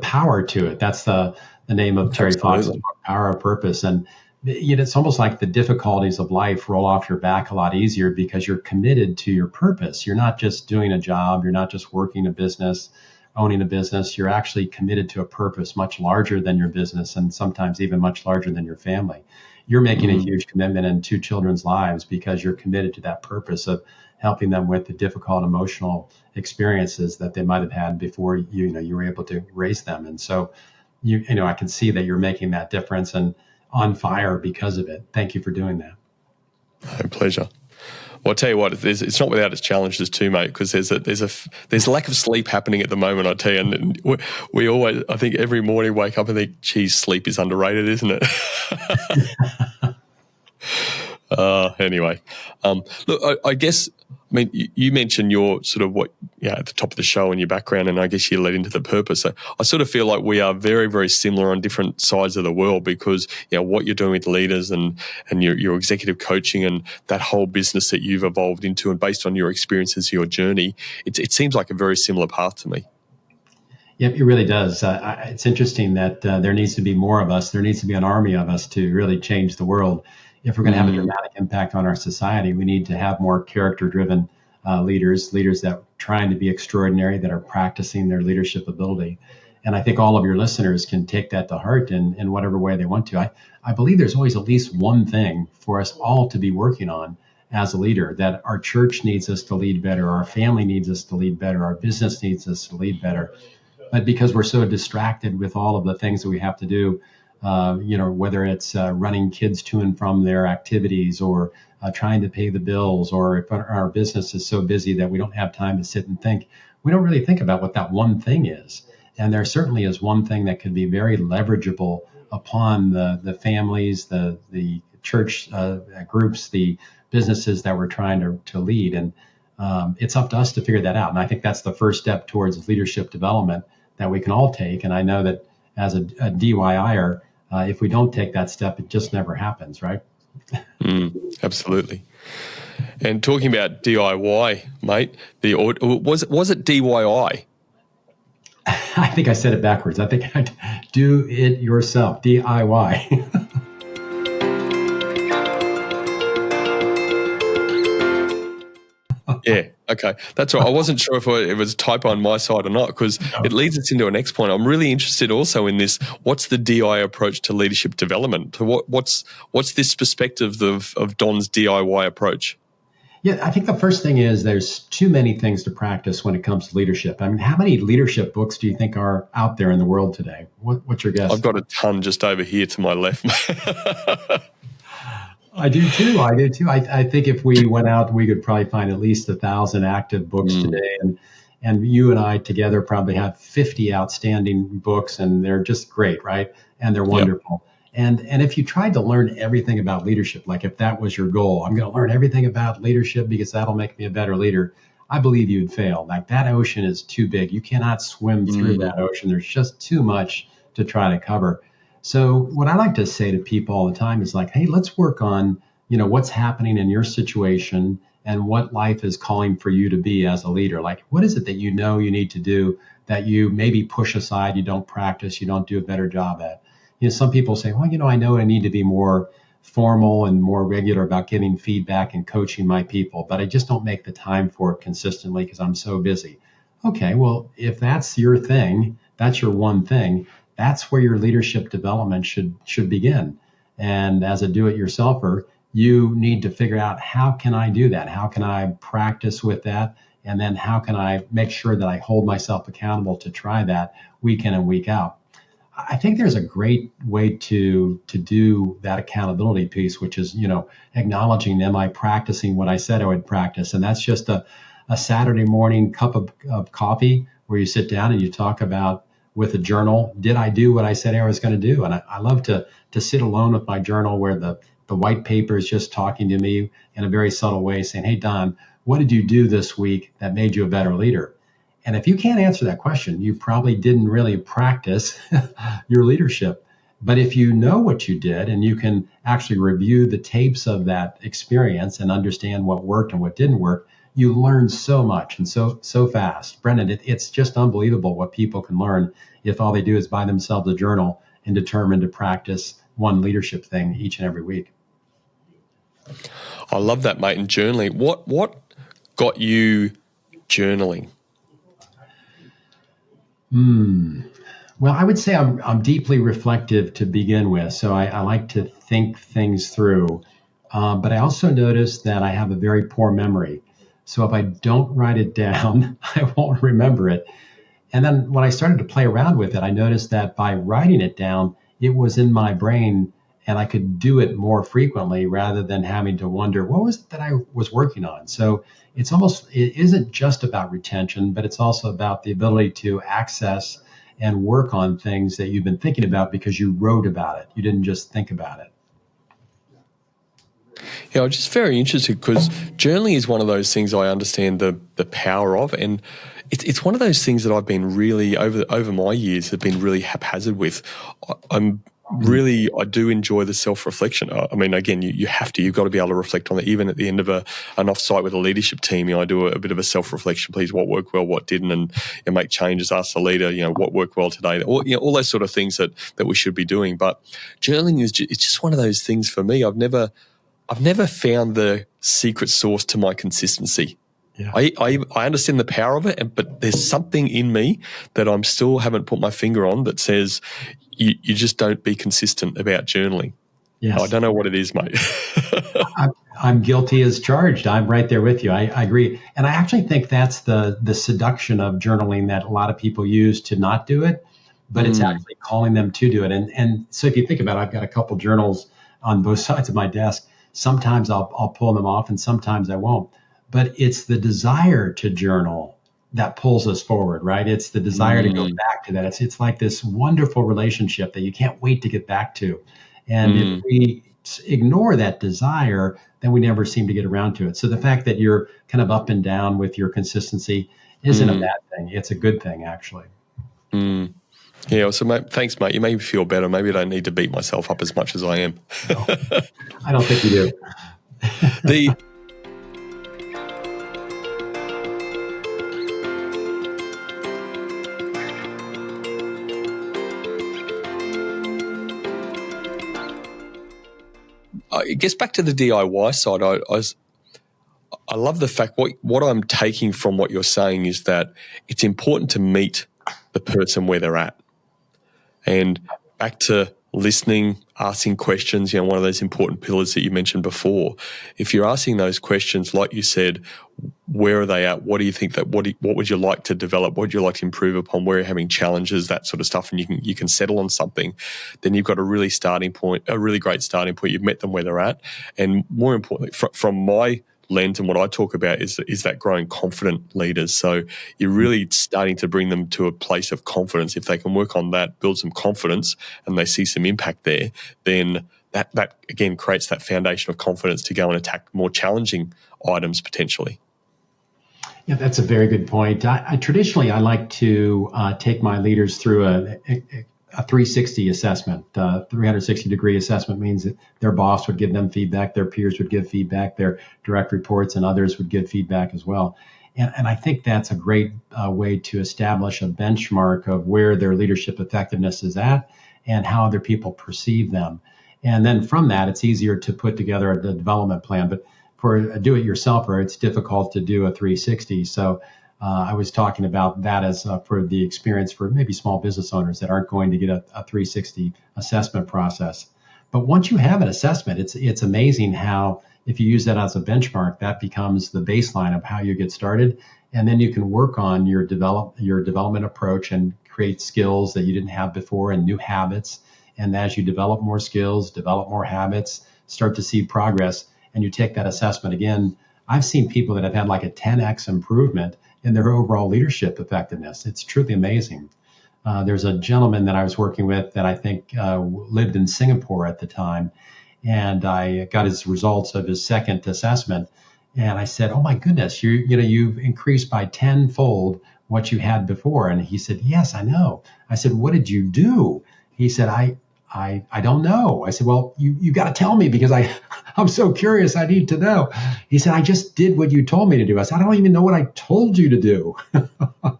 power to it. That's the name of Terry Fox's book, Power of Purpose. And it's almost like the difficulties of life roll off your back a lot easier because you're committed to your purpose. You're not just doing a job. You're not just working a business owning a business, you're actually committed to a purpose much larger than your business and sometimes even much larger than your family. You're making a huge commitment in two children's lives because you're committed to that purpose of helping them with the difficult emotional experiences that they might have had before you were able to raise them. And so I can see that you're making that difference and on fire because of it. Thank you for doing that. My pleasure. Well, I'll tell you what, it's not without its challenges too, mate, because there's a lack of sleep happening at the moment, I tell you. And we always, I think every morning wake up and think, geez, sleep is underrated, isn't it? Anyway, look, I guess, I mean, you mentioned your sort of at the top of the show and your background, and I guess you led into the purpose. So I sort of feel like we are very, very similar on different sides of the world because, what you're doing with leaders and your executive coaching and that whole business that you've evolved into and based on your experiences, your journey, it seems like a very similar path to me. Yep, it really does. It's interesting that there needs to be more of us. There needs to be an army of us to really change the world. If we're going to have a dramatic impact on our society, we need to have more character-driven leaders that are trying to be extraordinary, that are practicing their leadership ability. And I think all of your listeners can take that to heart in whatever way they want to. I believe there's always at least one thing for us all to be working on as a leader, that our church needs us to lead better, our family needs us to lead better, our business needs us to lead better. But because we're so distracted with all of the things that we have to do, whether it's running kids to and from their activities or trying to pay the bills, or if our business is so busy that we don't have time to sit and think, we don't really think about what that one thing is. And there certainly is one thing that could be very leverageable upon the families, the church groups, the businesses that we're trying to lead. And it's up to us to figure that out. And I think that's the first step towards leadership development that we can all take. And I know that as a DIYer, if we don't take that step, it just never happens, right? Absolutely. And talking about DIY, mate, was it DIY? I think I said it backwards. I think I do it yourself, DIY. Yeah, okay. That's right. I wasn't sure if it was a typo on my side or not, because it leads us into our next point. I'm really interested also in this. What's the DI approach to leadership development? What's this perspective of Don's DIY approach? Yeah, I think the first thing is there's too many things to practice when it comes to leadership. I mean, how many leadership books do you think are out there in the world today? What's your guess? I've got a ton just over here to my left. I do too. I think if we went out, we could probably find at least 1,000 active books today. And you and I together probably have 50 outstanding books, and they're just great, right? And they're wonderful. Yep. And if you tried to learn everything about leadership, like if that was your goal, I'm going to learn everything about leadership because that'll make me a better leader, I believe you'd fail. Like that ocean is too big. You cannot swim through that ocean. There's just too much to try to cover. So what I like to say to people all the time is like, hey, let's work on, what's happening in your situation and what life is calling for you to be as a leader. Like, what is it that you need to do that you maybe push aside, you don't practice, you don't do a better job at? Some people say, well, I know I need to be more formal and more regular about giving feedback and coaching my people, but I just don't make the time for it consistently because I'm so busy. Okay, well, if that's your thing, that's your one thing, that's where your leadership development should begin. And as a do-it-yourselfer, you need to figure out, how can I do that? How can I practice with that? And then how can I make sure that I hold myself accountable to try that week in and week out? I think there's a great way to do that accountability piece, which is, acknowledging, am I practicing what I said I would practice? And that's just a Saturday morning cup of coffee where you sit down and you talk about, with a journal, did I do what I said I was going to do? And I love to sit alone with my journal where the white paper is just talking to me in a very subtle way, saying, hey, Don, what did you do this week that made you a better leader? And if you can't answer that question, you probably didn't really practice your leadership. But if you know what you did and you can actually review the tapes of that experience and understand what worked and what didn't work, you learn so much and so fast. Brendan, it's just unbelievable what people can learn if all they do is buy themselves a journal and determine to practice one leadership thing each and every week. I love that, mate. And journaling, what got you journaling? Hmm. Well, I would say I'm deeply reflective to begin with, so I like to think things through. But I also notice that I have a very poor memory. So if I don't write it down, I won't remember it. And then when I started to play around with it, I noticed that by writing it down, it was in my brain and I could do it more frequently rather than having to wonder what was it that I was working on. So it isn't just about retention, but it's also about the ability to access and work on things that you've been thinking about because you wrote about it. You didn't just think about it. Yeah, I'm just very interested because journaling is one of those things I understand the power of, and it's one of those things that I've been really over my years have been really haphazard with. I do enjoy the self-reflection. I mean, again, you've got to be able to reflect on it. Even at the end of an offsite with a leadership team, I do a bit of a self-reflection, please, what worked well, what didn't, and make changes, ask the leader, what worked well today, all those sort of things that we should be doing. But journaling it's just one of those things for me. I've never found the secret sauce to my consistency. Yeah. I understand the power of it, but there's something in me that I'm still haven't put my finger on that says you just don't be consistent about journaling. Yes. I don't know what it is, mate. I'm guilty as charged. I'm right there with you. I agree. And I actually think that's the seduction of journaling that a lot of people use to not do it, but it's actually calling them to do it. And so if you think about it, I've got a couple journals on both sides of my desk. Sometimes I'll pull them off and sometimes I won't. But it's the desire to journal that pulls us forward, right? It's the desire to go back to that. It's like this wonderful relationship that you can't wait to get back to. And if we ignore that desire, then we never seem to get around to it. So the fact that you're kind of up and down with your consistency isn't a bad thing. It's a good thing, actually. Yeah, so thanks, mate. You made me feel better. Maybe I don't need to beat myself up as much as I am. No, I don't think you do. It gets back to the DIY side. I love the fact what I'm taking from what you're saying is that it's important to meet the person where they're at. And back to listening, asking questions, one of those important pillars that you mentioned before. If you're asking those questions, like you said, where are they at? What do you think what would you like to develop? What would you like to improve upon? Where are you having challenges? That sort of stuff, and you can settle on something. Then you've got a really great starting point. You've met them where they're at, and more importantly, from my lens and what I talk about is that growing confident leaders. So you're really starting to bring them to a place of confidence. If they can work on that, build some confidence, and they see some impact there, then that again creates that foundation of confidence to go and attack more challenging items potentially. Yeah, that's a very good point. Traditionally, I like to take my leaders through a 360 assessment. 360-degree assessment means that their boss would give them feedback, their peers would give feedback, their direct reports and others would give feedback as well. And I think that's a great way to establish a benchmark of where their leadership effectiveness is at and how other people perceive them. And then from that, it's easier to put together a development plan. But for a do-it-yourselfer, it's difficult to do a 360. So I was talking about that as for the experience for maybe small business owners that aren't going to get a 360 assessment process. But once you have an assessment, it's amazing how if you use that as a benchmark, that becomes the baseline of how you get started. And then you can work on your development approach and create skills that you didn't have before and new habits. And as you develop more skills, develop more habits, start to see progress, and you take that assessment again, I've seen people that have had like a 10x improvement in their overall leadership effectiveness. It's truly amazing. There's a gentleman that I was working with that I think lived in Singapore at the time, and I got his results of his second assessment, and I said, "Oh my goodness, you've increased by tenfold what you had before." And he said, "Yes, I know." I said, "What did you do?" He said, I don't know. I said, "Well, you got to tell me because I'm so curious. I need to know." He said, "I just did what you told me to do." I said, "I don't even know what I told you to do."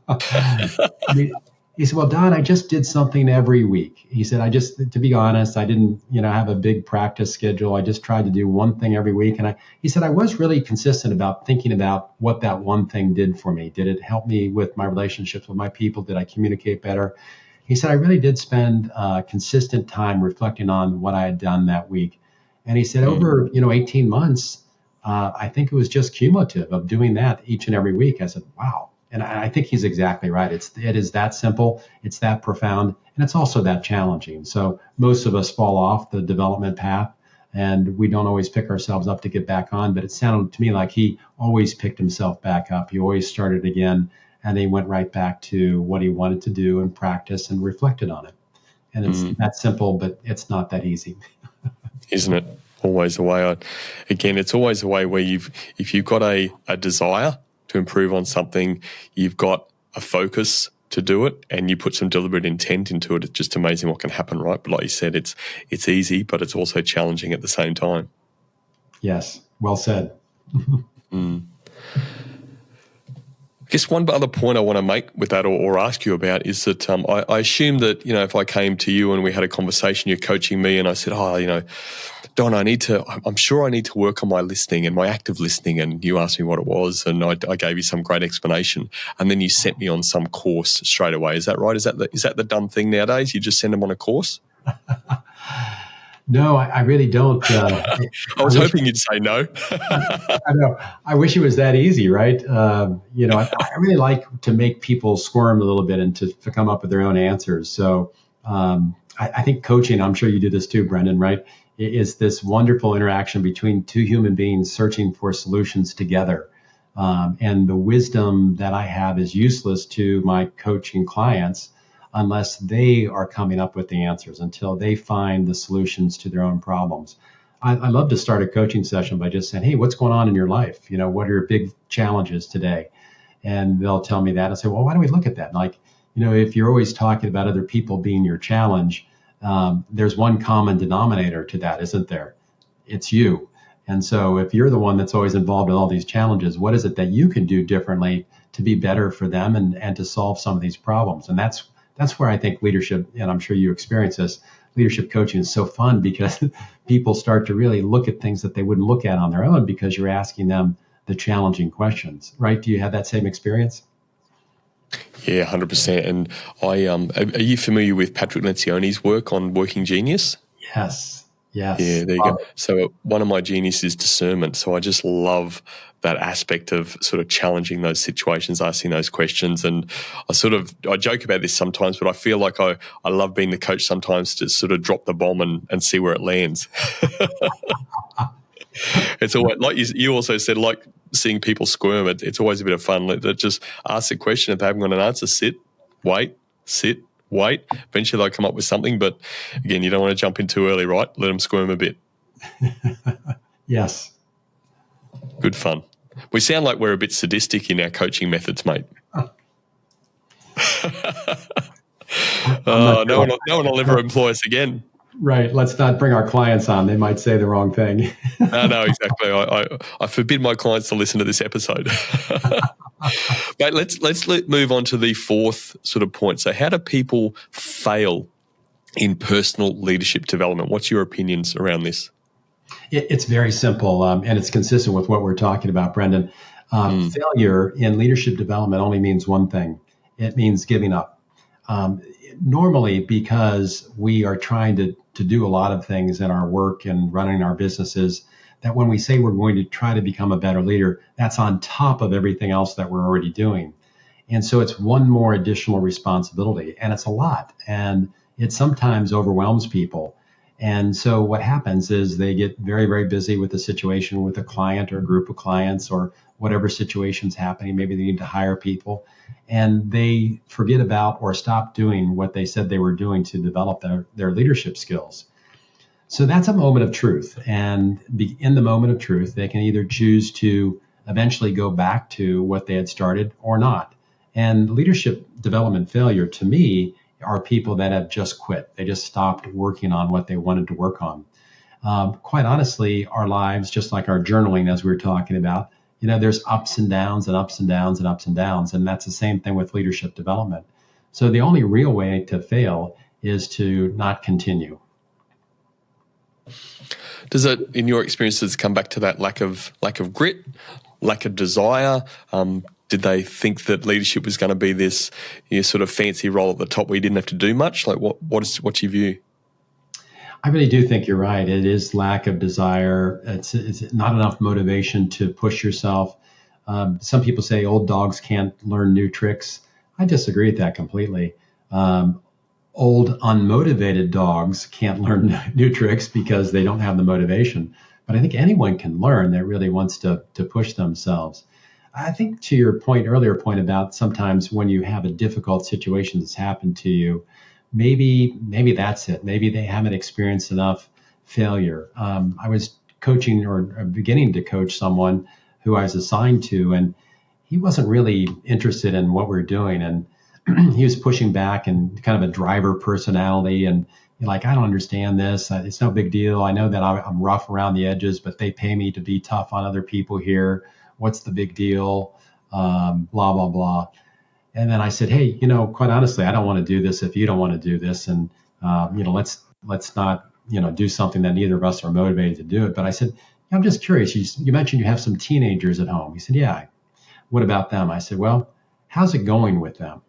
I mean, He said, well, Don, I just did something every week. He said, to be honest, I didn't, have a big practice schedule. I just tried to do one thing every week. And he said, I was really consistent about thinking about what that one thing did for me. Did it help me with my relationships with my people? Did I communicate better? He said, I really did spend consistent time reflecting on what I had done that week. And he said, over, 18 months, I think it was just cumulative of doing that each and every week. I said, wow. And I think he's exactly right. It is that simple, it's that profound, and it's also that challenging. So most of us fall off the development path, and we don't always pick ourselves up to get back on. But it sounded to me like he always picked himself back up. He always started again, and he went right back to what he wanted to do and practice and reflected on it. And it's that simple, but it's not that easy. Isn't it? Always the way. It's always the way where if you've got a desire to improve on something, you've got a focus to do it, and you put some deliberate intent into it. It's just amazing what can happen, right? But like you said, it's easy, but it's also challenging at the same time. Yes, well said. I guess one other point I want to make with that or ask you about is that I assume that, if I came to you and we had a conversation, you're coaching me, and I said, Don, I'm sure I need to work on my listening and my active listening. And you asked me what it was, and I gave you some great explanation. And then you sent me on some course straight away. Is that right? Is that the done thing nowadays? You just send them on a course? No, I really don't. I was hoping you'd say no. I know. I wish it was that easy, right? I really like to make people squirm a little bit and to come up with their own answers. So I think coaching, I'm sure you do this too, Brendan, right, is this wonderful interaction between two human beings searching for solutions together. And the wisdom that I have is useless to my coaching clients unless they are coming up with the answers, until they find the solutions to their own problems. I love to start a coaching session by just saying, hey, what's going on in your life? What are your big challenges today? And they'll tell me that. I say, well, why don't we look at that? Like, if you're always talking about other people being your challenge, there's one common denominator to that, isn't there? It's you. And so if you're the one that's always involved in all these challenges, what is it that you can do differently to be better for them and to solve some of these problems? And that's where I think leadership, and I'm sure you experience this, leadership coaching is so fun, because people start to really look at things that they wouldn't look at on their own because you're asking them the challenging questions, right? Do you have that same experience? Yeah, 100%. And are you familiar with Patrick Lencioni's work on Working Genius? Yes. Yeah, there you go. So one of my genius is discernment. So I just love that aspect of sort of challenging those situations, asking those questions. And I joke about this sometimes, but I feel like I love being the coach sometimes to sort of drop the bomb and see where it lands. It's always, like you also said, like seeing people squirm, it's always a bit of fun. Just ask a question. If they haven't got an answer, sit, wait. Eventually they'll come up with something. But again, you don't want to jump in too early, right? Let them squirm a bit. Yes. Good fun. We sound like we're a bit sadistic in our coaching methods, mate. No one will ever employ us again. Right. Let's not bring our clients on. They might say the wrong thing. No, exactly. I forbid my clients to listen to this episode. But let's move on to the fourth sort of point. So how do people fail in personal leadership development? What's your opinions around this? It's very simple, and it's consistent with what we're talking about, Brendan. Failure in leadership development only means one thing. It means giving up. Normally, because we are trying to do a lot of things in our work and running our businesses, that when we say we're going to try to become a better leader, that's on top of everything else that we're already doing. And so it's one more additional responsibility, and it's a lot, and it sometimes overwhelms people. And so what happens is they get very, very busy with the situation with a client or a group of clients or whatever situation's happening. Maybe they need to hire people, and they forget about or stop doing what they said they were doing to develop their leadership skills. So that's a moment of truth. And in the moment of truth, they can either choose to eventually go back to what they had started or not. And leadership development failure, to me, are people that have just quit. They just stopped working on what they wanted to work on. Quite honestly, our lives, just like our journaling, as we were talking about, there's ups and downs and ups and downs and ups and downs. And that's the same thing with leadership development. So the only real way to fail is to not continue. Does it, in your experiences, come back to that lack of grit, lack of desire? Did they think that leadership was going to be this sort of fancy role at the top where you didn't have to do much? Like, what's your view? I really do think you're right. It is lack of desire. It's not enough motivation to push yourself. Some people say old dogs can't learn new tricks. I disagree with that completely. Old unmotivated dogs can't learn new tricks because they don't have the motivation. But I think anyone can learn that really wants to push themselves. I think to your earlier point about sometimes when you have a difficult situation that's happened to you, maybe that's it. Maybe they haven't experienced enough failure. I was coaching or beginning to coach someone who I was assigned to, and he wasn't really interested in what we're doing. And he was pushing back and kind of a driver personality. And like, I don't understand this. It's no big deal. I know that I'm rough around the edges, but they pay me to be tough on other people here. What's the big deal? Blah, blah, blah. And then I said, hey, quite honestly, I don't want to do this if you don't want to do this. And, let's not, do something that neither of us are motivated to do it. But I said, I'm just curious. You mentioned you have some teenagers at home. He said, yeah. What about them? I said, well, how's it going with them?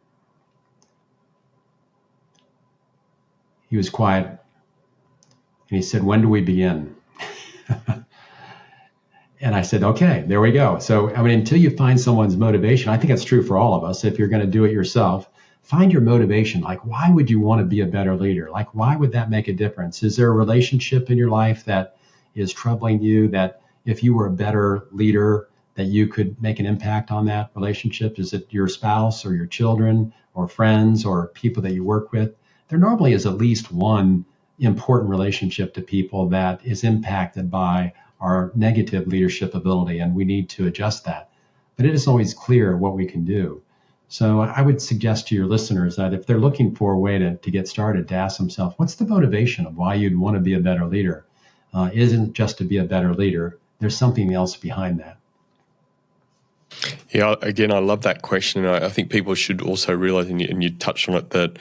He was quiet. And he said, when do we begin? And I said, okay, there we go. So, until you find someone's motivation, I think that's true for all of us. If you're going to do it yourself, find your motivation. Like, why would you want to be a better leader? Like, why would that make a difference? Is there a relationship in your life that is troubling you that if you were a better leader, that you could make an impact on that relationship? Is it your spouse or your children or friends or people that you work with? There normally is at least one important relationship to people that is impacted by our negative leadership ability, and we need to adjust that. But it isn't always clear what we can do. So I would suggest to your listeners that if they're looking for a way to get started, to ask themselves, what's the motivation of why you'd want to be a better leader? Isn't just to be a better leader. There's something else behind that. Yeah, again, I love that question. And I think people should also realize, and you touched on it, that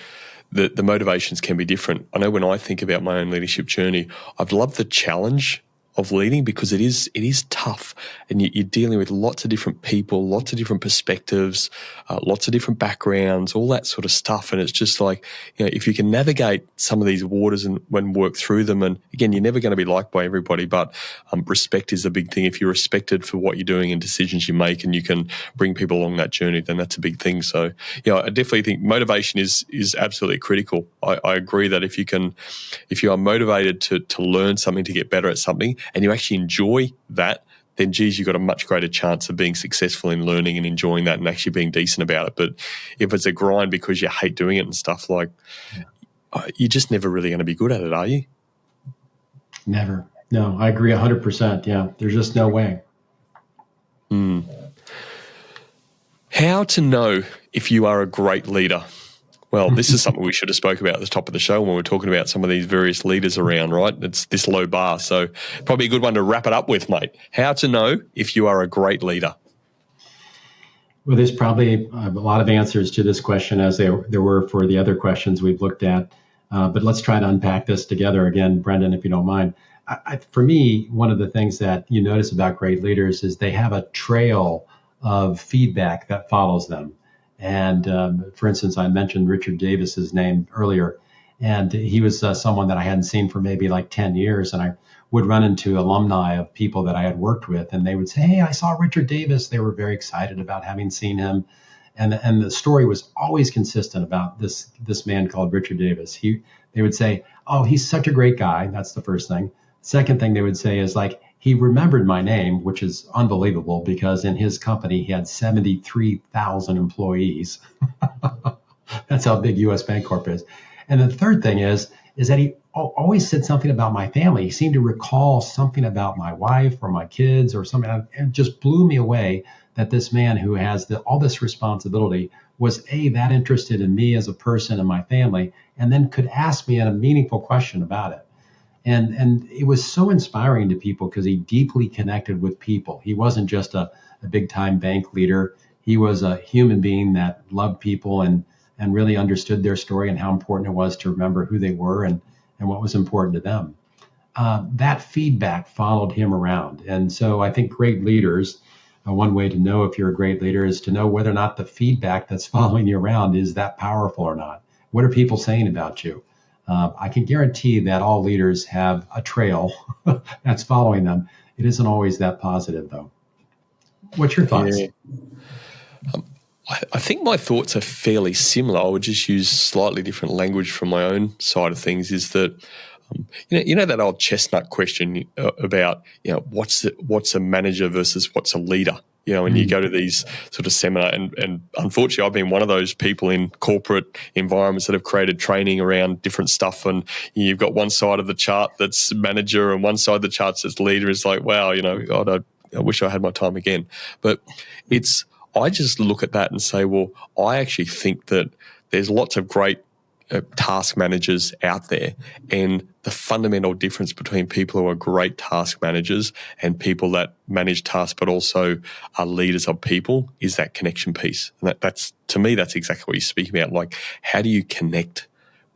the motivations can be different. I know when I think about my own leadership journey, I've loved the challenge of leading because it is tough, and you're dealing with lots of different people, lots of different perspectives, lots of different backgrounds, all that sort of stuff. And it's just like, if you can navigate some of these waters and work through them, and again, you're never going to be liked by everybody, but respect is a big thing. If you're respected for what you're doing and decisions you make, and you can bring people along that journey, then that's a big thing. So, I definitely think motivation is absolutely critical. I agree that if you are motivated to learn something, to get better at something, and you actually enjoy that, then geez, you've got a much greater chance of being successful in learning and enjoying that and actually being decent about it. But if it's a grind because you hate doing it and stuff, like, you're just never really going to be good at it, are you? Never. No, I agree 100%. Yeah, there's just no way. How to know if you are a great leader? Well, this is something we should have spoke about at the top of the show when we're talking about some of these various leaders around, right? It's this low bar. So probably a good one to wrap it up with, mate. How to know if you are a great leader? Well, there's probably a lot of answers to this question as there were for the other questions we've looked at. But let's try to unpack this together again, Brendan, if you don't mind. For me, one of the things that you notice about great leaders is they have a trail of feedback that follows them. And for instance, I mentioned Richard Davis's name earlier, and he was someone that I hadn't seen for maybe like 10 years. And I would run into alumni of people that I had worked with, and they would say, hey, I saw Richard Davis. They were very excited about having seen him. And the story was always consistent about this man called Richard Davis. They would say, oh, he's such a great guy. That's the first thing. Second thing they would say is like, he remembered my name, which is unbelievable because in his company, he had 73,000 employees. That's how big U.S. Bancorp is. And the third thing is that he always said something about my family. He seemed to recall something about my wife or my kids or something. And it just blew me away that this man who has all this responsibility was that interested in me as a person and my family, and then could ask me a meaningful question about it. And it was so inspiring to people because he deeply connected with people. He wasn't just a big time bank leader. He was a human being that loved people and and really understood their story and how important it was to remember who they were and what was important to them. That feedback followed him around. And so I think great leaders, one way to know if you're a great leader is to know whether or not the feedback that's following you around is that powerful or not. What are people saying about you? I can guarantee that all leaders have a trail that's following them. It isn't always that positive, though. What's your thoughts? Yeah. I think my thoughts are fairly similar. I would just use slightly different language from my own side of things. Is that you know that old chestnut question about what's a manager versus what's a leader. And you go to these sort of seminar, and unfortunately, I've been one of those people in corporate environments that have created training around different stuff. And you've got one side of the chart that's manager, and one side of the chart that's leader. Is like, wow, God, I wish I had my time again. But I just look at that and say, well, I actually think that there's lots of great task managers out there, and the fundamental difference between people who are great task managers and people that manage tasks but also are leaders of people is that connection piece. And that's to me, that's exactly what you're speaking about. Like, how do you connect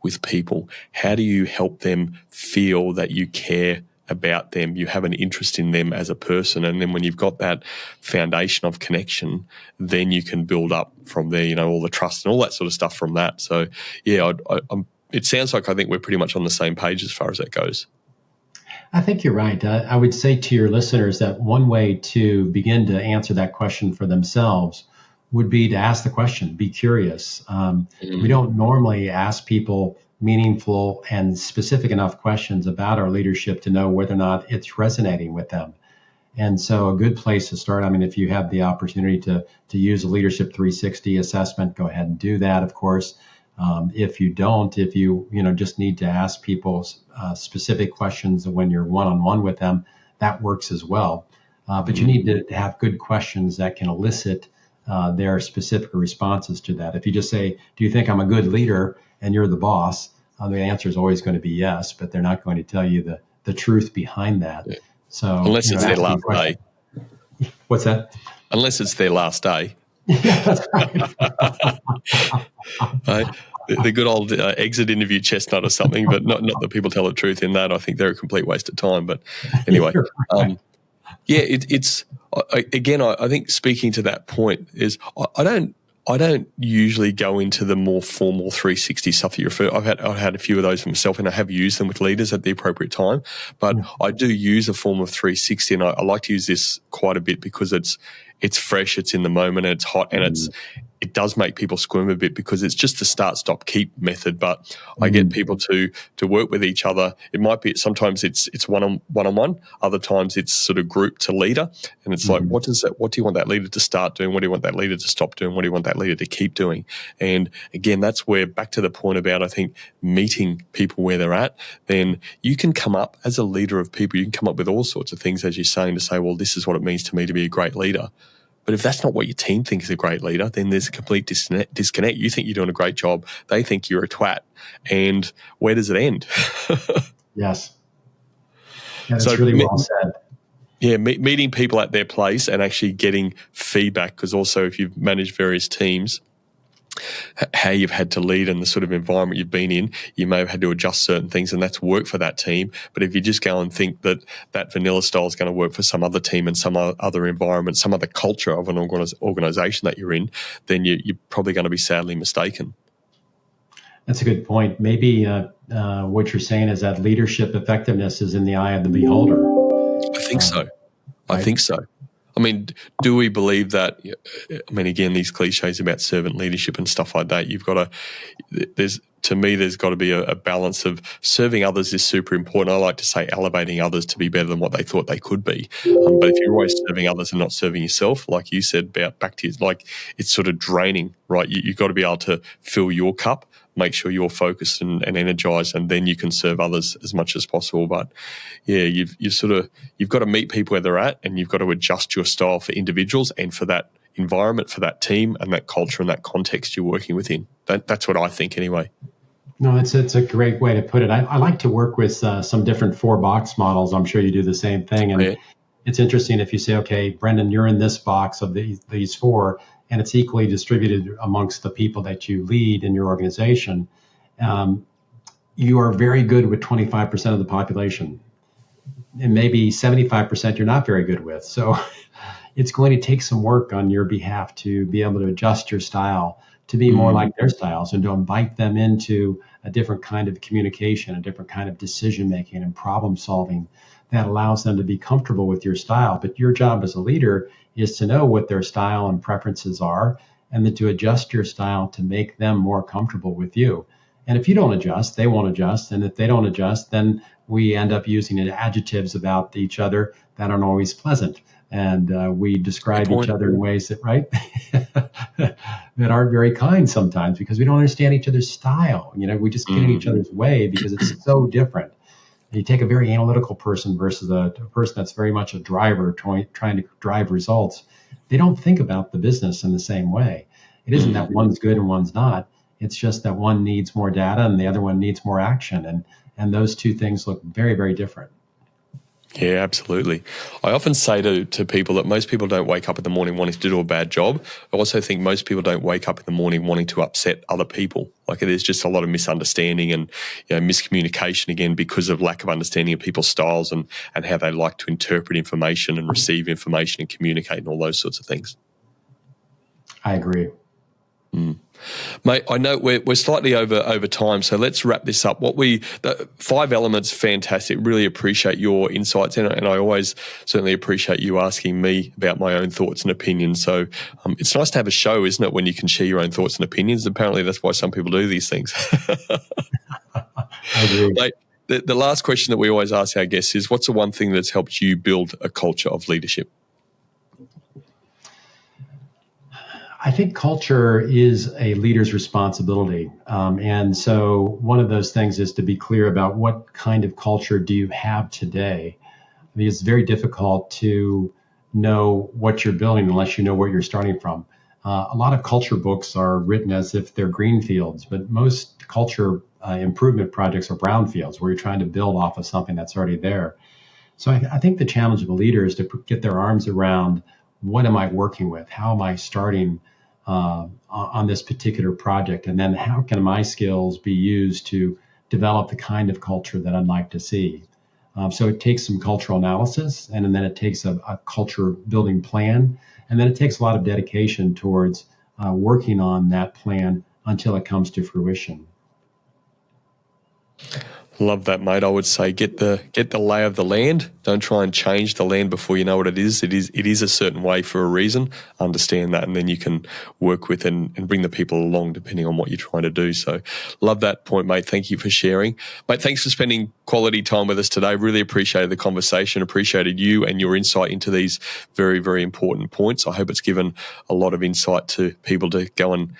with people? How do you help them feel that you care about them, you have an interest in them as a person? And then when you've got that foundation of connection, then you can build up from there, all the trust and all that sort of stuff from that. So, yeah, it sounds like I think we're pretty much on the same page as far as that goes. I think you're right. I would say to your listeners that one way to begin to answer that question for themselves would be to ask the question, be curious. We don't normally ask people meaningful and specific enough questions about our leadership to know whether or not it's resonating with them. And so a good place to start, if you have the opportunity to use a Leadership 360 assessment, go ahead and do that, of course. If you don't, if you just need to ask people specific questions when you're one-on-one with them, that works as well. But you need to have good questions that can elicit their specific responses to that. If you just say, do you think I'm a good leader, and you're the boss, the answer is always going to be yes, but they're not going to tell you the truth behind that. Yeah. So unless it's their last day. What's that? Unless it's their last day. Yeah, that's right. The good old exit interview chestnut or something, but not that people tell the truth in that. I think they're a complete waste of time. But anyway, right. It's again, I think speaking to that point is I don't usually go into the more formal 360 stuff that you refer. I've had a few of those myself, and I have used them with leaders at the appropriate time. But I do use a form of 360, and I like to use this quite a bit because it's fresh, it's in the moment, and it's hot, and it does make people squirm a bit because it's just the start, stop, keep method. But I get people to work with each other. It might be sometimes it's one-on-one, other times it's sort of group to leader, and it's like, what do you want that leader to start doing? What do you want that leader to stop doing? What do you want that leader to keep doing? And again, that's where back to the point about, I think, meeting people where they're at. Then you can come up as a leader of people. You can come up with all sorts of things, as you're saying, to say, well, this is what it means to me to be a great leader. But if that's not what your team thinks is a great leader, then there's a complete disconnect. You think you're doing a great job. They think you're a twat. And where does it end? Yes. Yeah, that's really well said. Yeah, meeting people at their place and actually getting feedback, because also if you've managed various teams, how you've had to lead and the sort of environment you've been in, you may have had to adjust certain things, and that's worked for that team. But if you just go and think that vanilla style is going to work for some other team and some other environment, some other culture of an organization that you're in, then you're probably going to be sadly mistaken. That's a good point. Maybe what you're saying is that leadership effectiveness is in the eye of the beholder. I think so. Right? I think so. Do we believe that? Again, these cliches about servant leadership and stuff like that, there's got to be a balance of serving others is super important. I like to say elevating others to be better than what they thought they could be. But if you're always serving others and not serving yourself, like you said, back to you, like it's sort of draining, right? You've got to be able to fill your cup, make sure you're focused and energized, and then you can serve others as much as possible. But yeah, you've got to meet people where they're at, and you've got to adjust your style for individuals and for that environment, for that team and that culture and that context you're working within. That's what I think anyway. No, it's a great way to put it. I like to work with some different 4-box models. I'm sure you do the same thing. And It's interesting if you say, okay, Brendan, you're in this box of these 4, and it's equally distributed amongst the people that you lead in your organization, you are very good with 25% of the population, and maybe 75% you're not very good with. So it's going to take some work on your behalf to be able to adjust your style to be more like their styles, and to invite them into a different kind of communication, a different kind of decision making and problem solving that allows them to be comfortable with your style. But your job as a leader is to know what their style and preferences are, and then to adjust your style to make them more comfortable with you. And if you don't adjust, they won't adjust. And if they don't adjust, then we end up using adjectives about each other that aren't always pleasant. And we describe each other in ways that, right, that aren't very kind sometimes, because we don't understand each other's style. We just get in each other's way because it's so different. You take a very analytical person versus a person that's very much a driver trying to drive results. They don't think about the business in the same way. It isn't that one's good and one's not. It's just that one needs more data and the other one needs more action. And those two things look very, very different. Yeah, absolutely. I often say to people that most people don't wake up in the morning wanting to do a bad job. I also think most people don't wake up in the morning wanting to upset other people. Like, there's just a lot of misunderstanding and miscommunication, again, because of lack of understanding of people's styles and how they like to interpret information and receive information and communicate and all those sorts of things. I agree. Mate, I know we're slightly over time, so let's wrap this up. The 5 elements, fantastic. Really appreciate your insights, and I always certainly appreciate you asking me about my own thoughts and opinions. So it's nice to have a show, isn't it, when you can share your own thoughts and opinions? Apparently that's why some people do these things. I agree. Mate, the last question that we always ask our guests is, what's the one thing that's helped you build a culture of leadership? I think culture is a leader's responsibility. And so one of those things is to be clear about what kind of culture do you have today. I mean, it's very difficult to know what you're building unless you know where you're starting from. A lot of culture books are written as if they're green fields, but most culture improvement projects are brown fields where you're trying to build off of something that's already there. So I think the challenge of a leader is to get their arms around, what am I working with? How am I starting on this particular project? And then how can my skills be used to develop the kind of culture that I'd like to see? So it takes some cultural analysis, and then it takes a culture building plan, and then it takes a lot of dedication towards working on that plan until it comes to fruition. Love that, mate. I would say get the lay of the land. Don't try and change the land before you know what it is. It is a certain way for a reason. Understand that, and then you can work with and bring the people along depending on what you're trying to do. So love that point, mate. Thank you for sharing. Mate, thanks for spending quality time with us today. Really appreciated the conversation, appreciated you and your insight into these very, very important points. I hope it's given a lot of insight to people to go and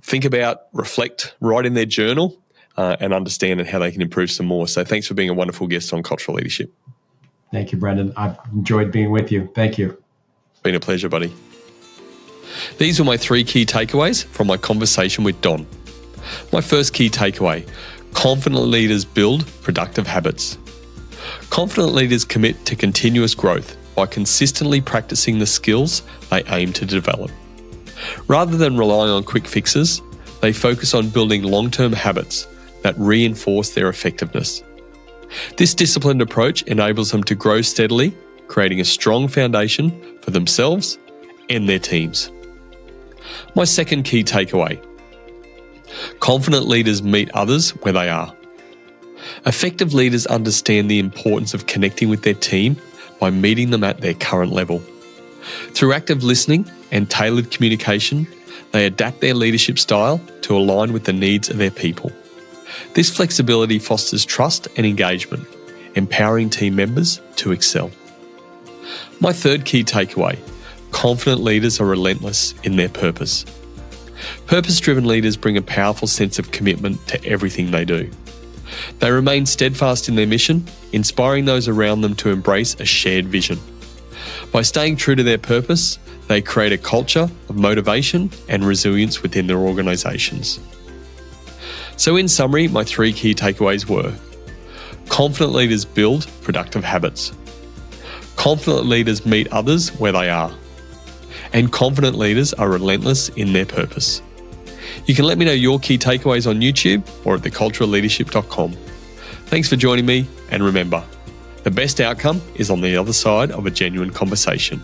think about, reflect, write in their journal, and understand and how they can improve some more. So thanks for being a wonderful guest on Cultural Leadership. Thank you, Brendan. I've enjoyed being with you. Thank you. Been a pleasure, buddy. These were my 3 key takeaways from my conversation with Don. My first key takeaway: confident leaders build productive habits. Confident leaders commit to continuous growth by consistently practicing the skills they aim to develop. Rather than relying on quick fixes, they focus on building long-term habits that reinforce their effectiveness. This disciplined approach enables them to grow steadily, creating a strong foundation for themselves and their teams. My second key takeaway: confident leaders meet others where they are. Effective leaders understand the importance of connecting with their team by meeting them at their current level. Through active listening and tailored communication, they adapt their leadership style to align with the needs of their people. This flexibility fosters trust and engagement, empowering team members to excel. My third key takeaway: confident leaders are relentless in their purpose. Purpose-driven leaders bring a powerful sense of commitment to everything they do. They remain steadfast in their mission, inspiring those around them to embrace a shared vision. By staying true to their purpose, they create a culture of motivation and resilience within their organisations. So in summary, my 3 key takeaways were: confident leaders build productive habits. Confident leaders meet others where they are. and confident leaders are relentless in their purpose. You can let me know your key takeaways on YouTube or at theculturalleadership.com. Thanks for joining me, and remember, the best outcome is on the other side of a genuine conversation.